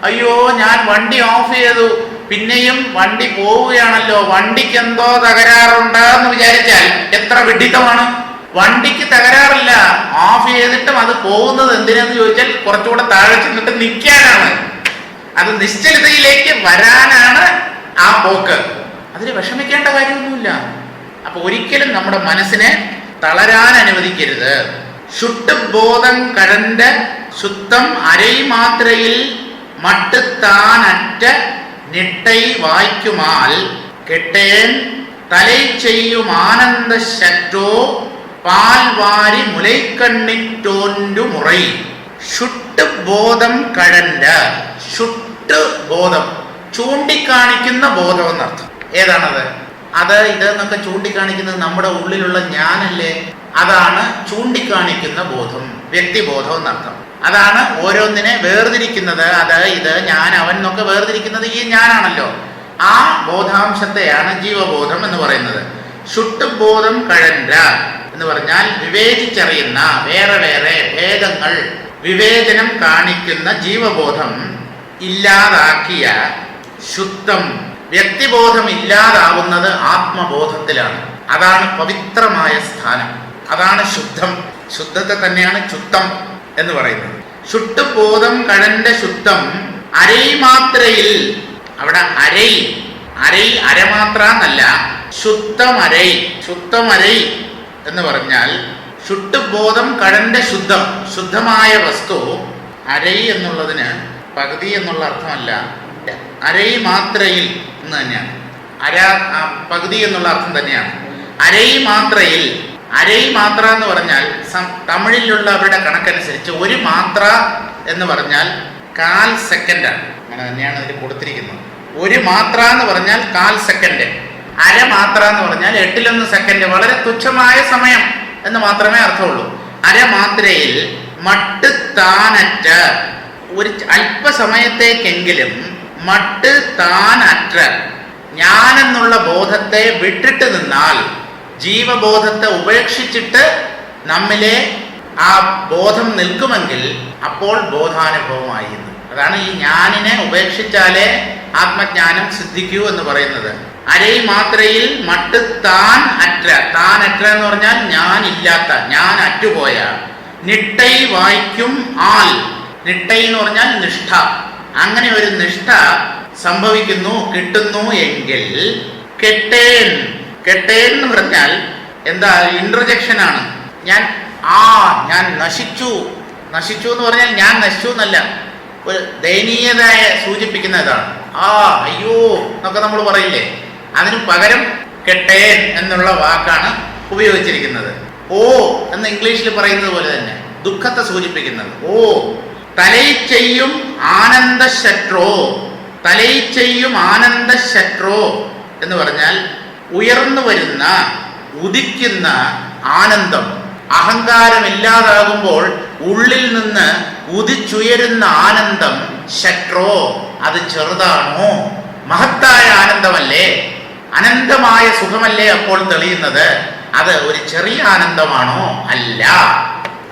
അയ്യോ, ഞാൻ വണ്ടി ഓഫ് ചെയ്തു, പിന്നെയും വണ്ടി പോവുകയാണല്ലോ, വണ്ടിക്ക് എന്തോ തകരാറുണ്ട് എന്ന് വിചാരിച്ചാൽ എത്ര വിഡ്ഢിത്തമാണ്. വണ്ടിക്ക് തകരാറില്ല, ഓഫ് ചെയ്തിട്ടും അത് പോകുന്നത് എന്തിനാന്ന് ചോദിച്ചാൽ കുറച്ചുകൂടെ താഴെ ചെന്നിട്ട് നിൽക്കാനാണ്. അത് നിശ്ചലതയിലേക്ക് വരാനാണ് ആ പോക്ക്. അതിന് വിഷമിക്കേണ്ട കാര്യമൊന്നുമില്ല. അപ്പൊ ഒരിക്കലും നമ്മുടെ മനസ്സിനെ തളരാൻ അനുവദിക്കരുത്. ശുട്ടുബോധം കഴന്റെ ശുദ്ധം അരൈ മാത്രയിൽ മട്ടുത്താനറ്റ നിട്ടൈ വായ്ക്കുമാൽ കെട്ടേൻ തലൈ ചെയ്യും ആനന്ദ ശറ്റോ പാൽ വാരി മുലൈക്കണ്ണിറ്റോണ്ടു മുറൈ. ശുട്ടുബോധം കഴന്റെ, ശുട്ടുബോധം ചൂണ്ടിക്കാണിക്കുന്ന ബോധം എന്നർത്ഥം. ഏതാണത്? അത് ഇതെന്നൊക്കെ ചൂണ്ടിക്കാണിക്കുന്നത് നമ്മുടെ ഉള്ളിലുള്ള ഞാനല്ലേ? അതാണ് ചൂണ്ടിക്കാണിക്കുന്ന ബോധം, വ്യക്തിബോധം എന്നർത്ഥം. അതാണ് ഓരോന്നിനെ വേർതിരിക്കുന്നത്. അത് ഇത് ഞാൻ അവൻ എന്നൊക്കെ വേർതിരിക്കുന്നത് ഈ ഞാനാണല്ലോ. ആ ബോധാംശത്തെയാണ് ജീവബോധം എന്ന് പറയുന്നത്. ശുട്ടുബോധം കഴന്റെ എന്ന് പറഞ്ഞാൽ വിവേചിച്ചറിയുന്ന, വേറെ വേറെ ഭേദങ്ങൾ വിവേചനം കാണിക്കുന്ന ജീവബോധം ഇല്ലാതാക്കിയ ശുദ്ധം. വ്യക്തിബോധം ഇല്ലാതാവുന്നത് ആത്മബോധത്തിലാണ്. അതാണ് പവിത്രമായ സ്ഥാനം, അതാണ് ശുദ്ധം. ശുദ്ധത്തെ തന്നെയാണ് ശുദ്ധം എന്ന് പറയുന്നത്. ശുട്ടുബോധം കഴന്റെ ശുദ്ധം അരൈ മാത്രയിൽ. അവിടെ അരൈ അരമാത്ര എന്നല്ല, ശുദ്ധമരൈ. ശുദ്ധമരൈ എന്ന് പറഞ്ഞാൽ ശുട്ടുബോധം കഴന്റെ ശുദ്ധം, ശുദ്ധമായ വസ്തു. അരൈ എന്നുള്ളതിന് പകുതി എന്നുള്ള അർത്ഥമല്ല, അരൈ മാത്രയിൽ എന്ന് തന്നെയാണ്. പകുതി എന്നുള്ള അർത്ഥം തന്നെയാണ്. അരൈ മാത്രയിൽ. അരൈ മാത്ര എന്ന് പറഞ്ഞാൽ തമിഴിലുള്ള അവരുടെ കണക്കനുസരിച്ച് ഒരു മാത്ര എന്ന് പറഞ്ഞാൽ 1/4 സെക്കൻഡാണ്. അങ്ങനെ തന്നെയാണ് ഇതിൽ കൊടുത്തിരിക്കുന്നത്. 1 മാത്ര എന്ന് പറഞ്ഞാൽ 1/4 സെക്കൻഡ്, അര മാത്ര എന്ന് പറഞ്ഞാൽ 1/8 സെക്കൻഡ്. വളരെ തുച്ഛമായ സമയം എന്ന് മാത്രമേ അർത്ഥമുള്ളൂ. അരമാത്രയിൽ മട്ട് താനറ്റ, ഒരു അല്പസമയത്തേക്കെങ്കിലും മട്ട് താനറ്റ ഞാനെന്നുള്ള ബോധത്തെ വിട്ടിട്ട് നിന്നാൽ, ജീവബോധത്തെ ഉപേക്ഷിച്ചിട്ട് നമ്മിലെ ആ ബോധം നിൽക്കുമെങ്കിൽ അപ്പോൾ ബോധാനുഭവമായി. അതാണ് ഈ ഞാനിനെ ഉപേക്ഷിച്ചാലേ ആത്മജ്ഞാനം സിദ്ധിക്കൂ എന്ന് പറയുന്നത്. അരൈ മാത്രയിൽ മട്ട് താൻ അറ്റ, താൻ അറ്റ എന്ന് പറഞ്ഞാൽ ഞാൻ ഇല്ലാത്ത, ഞാൻ അറ്റുപോയ. നിട്ടൈ വായിക്കും ആൽ, നിട്ടൈ എന്ന് പറഞ്ഞാൽ നിഷ്ഠ. അങ്ങനെ ഒരു നിഷ്ഠ സംഭവിക്കുന്നു, കിട്ടുന്നു എങ്കിൽ കെട്ടേൻ, കെട്ടേൻ എന്ന് പറഞ്ഞാൽ എന്താ, ഇന്റർജെക്ഷൻ ആണ്. ഞാൻ നശിച്ചു, നശിച്ചു എന്ന് പറഞ്ഞാൽ ഞാൻ നശിച്ചു എന്നല്ല, ഒരു ദയനീയതയെ സൂചിപ്പിക്കുന്നതാണ്. അയ്യോ എന്നൊക്കെ നമ്മൾ പറയില്ലേ, അതിനു പകരം കെട്ടേൻ എന്നുള്ള വാക്കാണ് ഉപയോഗിച്ചിരിക്കുന്നത്. ഓ എന്ന് ഇംഗ്ലീഷിൽ പറയുന്നത് പോലെ തന്നെ ദുഃഖത്തെ സൂചിപ്പിക്കുന്നത്. തലൈ ചെയ്യും ആനന്ദ ശത്രോ, തലൈ ചെയ്യും ആനന്ദ ശത്രോ എന്ന് പറഞ്ഞാൽ ഉയർന്നു വരുന്ന, ഉദിക്കുന്ന ആനന്ദം. അഹങ്കാരമില്ലാതാകുമ്പോൾ ഉള്ളിൽ നിന്ന് ഉദിച്ചുയരുന്ന ആനന്ദം ശത്രോ, അത് ചെറുതാണോ? മഹത്തായ ആനന്ദമല്ലേ, അനന്തമായ സുഖമല്ലേ അപ്പോൾ തെളിയുന്നത്? അത് ഒരു ചെറിയ ആനന്ദമാണോ? അല്ല.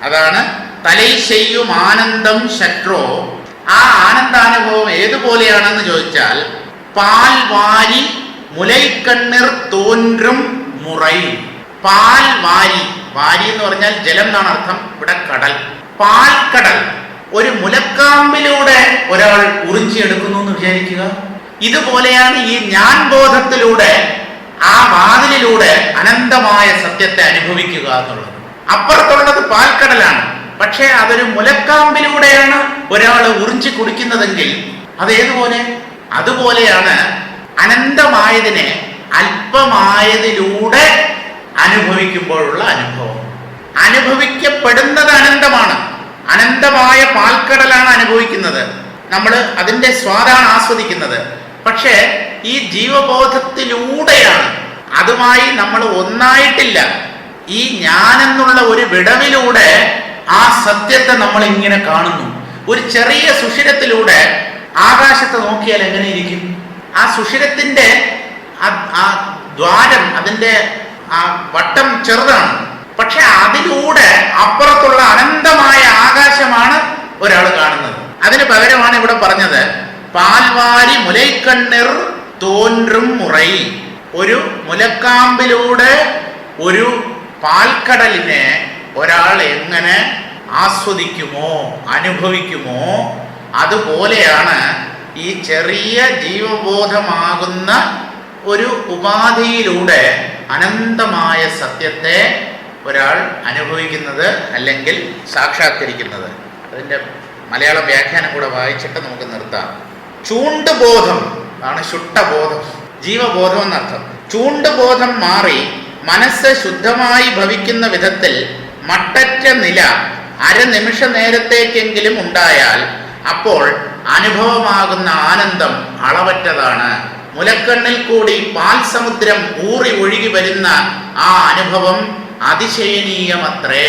അതാണ് തലൈ ചെയ്യും ആനന്ദം ശത്രോ. ആ ആനന്ദാനുഭവം ഏതുപോലെയാണെന്ന് ചോദിച്ചാൽ, പാൽ വാരി മുലൈക്കണ്ണിർ തോன்றுം മുറൈ. പാൽ വാരി, വാരി എന്ന് പറഞ്ഞാൽ ജലം എന്നാണ് അർത്ഥം, ഇവിടെ കടൽ, പാൽക്കടൽ. ഒരു മുലക്കാമ്പിലൂടെ ഒരാൾ ഉറിഞ്ചിയെടുക്കുന്നു എന്ന് വിചാരിക്കുക. ഇതുപോലെയാണ് ഈ ഞാൻ ബോധത്തിലൂടെ, ആ വാതിലിലൂടെ അനന്തമായ സത്യത്തെ അനുഭവിക്കുക എന്നുള്ളത്. അപ്പുറത്തുള്ളത് പാൽക്കടലാണ്, പക്ഷേ അതൊരു മുലക്കാമ്പിലൂടെയാണ് ഒരാൾ ഉറിഞ്ചി കുടിക്കുന്നതെങ്കിൽ അതേതുപോലെ? അതുപോലെയാണ് അനന്തമായതിനെ അല്പമായതിലൂടെ അനുഭവിക്കുമ്പോഴുള്ള അനുഭവം. അനുഭവിക്കപ്പെടുന്നത് അനന്തമാണ്, അനന്തമായ പാൽക്കടലാണ് അനുഭവിക്കുന്നത്. നമ്മൾ അതിൻ്റെ സ്വാദാണ് ആസ്വദിക്കുന്നത്. പക്ഷേ ഈ ജീവബോധത്തിലൂടെയാണ്, അതുമായി നമ്മൾ ഒന്നായിട്ടില്ല. ഈ ഞാനെന്നുള്ള ഒരു വിടവിലൂടെ ആ സത്യത്തെ നമ്മൾ ഇങ്ങനെ കാണുന്നു. ഒരു ചെറിയ സുഷിരത്തിലൂടെ ആകാശത്തെ നോക്കിയാൽ എങ്ങനെ ഇരിക്കും? ആ സുഷിരത്തിന്റെ ആ ദ്വാരം, അതിന്റെ ആ വട്ടം ചെറുതാണ്, പക്ഷെ അതിലൂടെ അപ്പുറത്തുള്ള അനന്തമായ ആകാശമാണ് ഒരാൾ കാണുന്നത്. അതിന് പകരമാണ് ഇവിടെ പറഞ്ഞത് പാൽവാരി മുലൈക്കണ്ണിർ തോன்றுം മുറൈ. ഒരു മുലക്കാമ്പിലൂടെ ഒരു പാൽക്കടലിനെ ഒരാൾ എങ്ങനെ ആസ്വദിക്കുമോ, അനുഭവിക്കുമോ, അതുപോലെയാണ് ഈ ചെറിയ ജീവബോധമാകുന്ന ഒരു ഉപാധിയിലൂടെ അനന്തമായ സത്യത്തെ ഒരാൾ അനുഭവിക്കുന്നത് അല്ലെങ്കിൽ സാക്ഷാത്കരിക്കുന്നത്. അതിൻ്റെ മലയാളം വ്യാഖ്യാനം കൂടെ വായിച്ചിട്ട് നമുക്ക് നിർത്താം. ചൂണ്ടുബോധം ആണ് ശുദ്ധബോധം, ജീവബോധം എന്നർത്ഥം. ചൂണ്ടുബോധം മാറി മനസ്സ് ശുദ്ധമായി ഭവിക്കുന്ന വിധത്തിൽ മട്ടറ്റ നില അരനിമിഷ നേരത്തേക്കെങ്കിലും ഉണ്ടായാൽ അപ്പോൾ അനുഭവമാകുന്ന ആനന്ദം അളവറ്റതാണ്. മുലക്കണ്ണിൽ കൂടി പാൽ സമുദ്രം ഊറി ഒഴുകി വരുന്ന ആ അനുഭവം അതിശയനീയമത്രേ.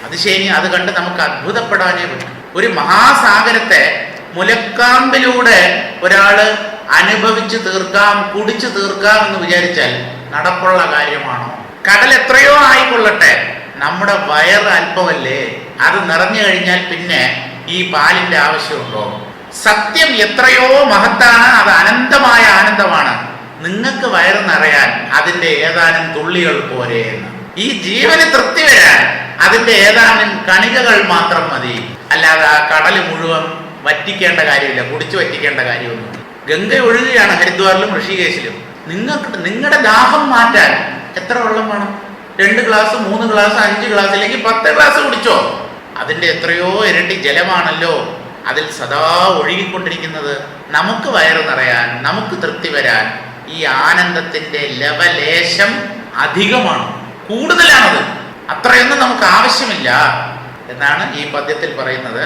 അതിശയനീയം, അത് കണ്ട് നമുക്ക് അത്ഭുതപ്പെടാനേ പറ്റും. ഒരു മഹാസാഗരത്തെ മുലക്കാമ്പിലൂടെ ഒരാള് അനുഭവിച്ചു തീർക്കാം, കുടിച്ചു തീർക്കാം എന്ന് വിചാരിച്ചാൽ നടപ്പുള്ള കാര്യമാണോ? കടൽ എത്രയോ ആയിക്കൊള്ളട്ടെ, നമ്മുടെ വയറ് അല്പമല്ലേ, അത് നിറഞ്ഞു കഴിഞ്ഞാൽ പിന്നെ ഈ പാലിന്റെ ആവശ്യമുണ്ടോ? സത്യം എത്രയോ മഹത്താണ്, അത് അനന്തമായ ആനന്ദമാണ്. നിങ്ങൾക്ക് വയറ് നിറയാൻ അതിന്റെ ഏതാനും തുള്ളികൾ പോരെ എന്ന്. ഈ ജീവന് തൃപ്തി വരാൻ അതിന്റെ ഏതാനും കണികകൾ മാത്രം മതി. അല്ലാതെ ആ കടല് മുഴുവൻ വറ്റിക്കേണ്ട കാര്യമില്ല, കുടിച്ചു വറ്റിക്കേണ്ട കാര്യമൊന്നും. ഗംഗ ഒഴുകുകയാണ് ഹരിദ്വാറിലും ഋഷികേശിലും. നിങ്ങളുടെ ദാഹം മാറ്റാൻ എത്ര വെള്ളം വേണം? 2 ഗ്ലാസ് 3 ഗ്ലാസ് 5 ഗ്ലാസ് അല്ലെങ്കിൽ 10 ഗ്ലാസ് കുടിച്ചോ? അതിന്റെ എത്രയോ ഇരട്ടി ജലമാണല്ലോ അതിൽ സദാ ഒഴുകിക്കൊണ്ടിരിക്കുന്നത്. നമുക്ക് വയറ് നിറയാൻ, നമുക്ക് തൃപ്തി വരാൻ ഈ ആനന്ദത്തിന്റെ ലവലേശം അധികമാണ്, കൂടുതലാണത്. അത്രയൊന്നും നമുക്ക് ആവശ്യമില്ല എന്നാണ് ഈ പദ്യത്തിൽ പറയുന്നത്.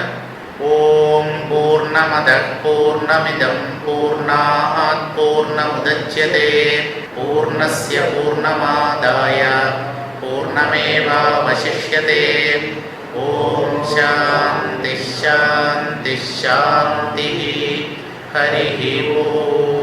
ഓം പൂർണ്ണമദഃ പൂർണ്ണമിദം പൂർണ്ണാത് പൂർണ്ണമുദച്യതേ പൂർണ്ണസ്യ പൂർണ്ണമാദായ പൂർണ്ണമേവാവശിഷ്യതേ. ഓം ശാന്തി ശാന്തി ശാന്തി. ഹരി ഓം.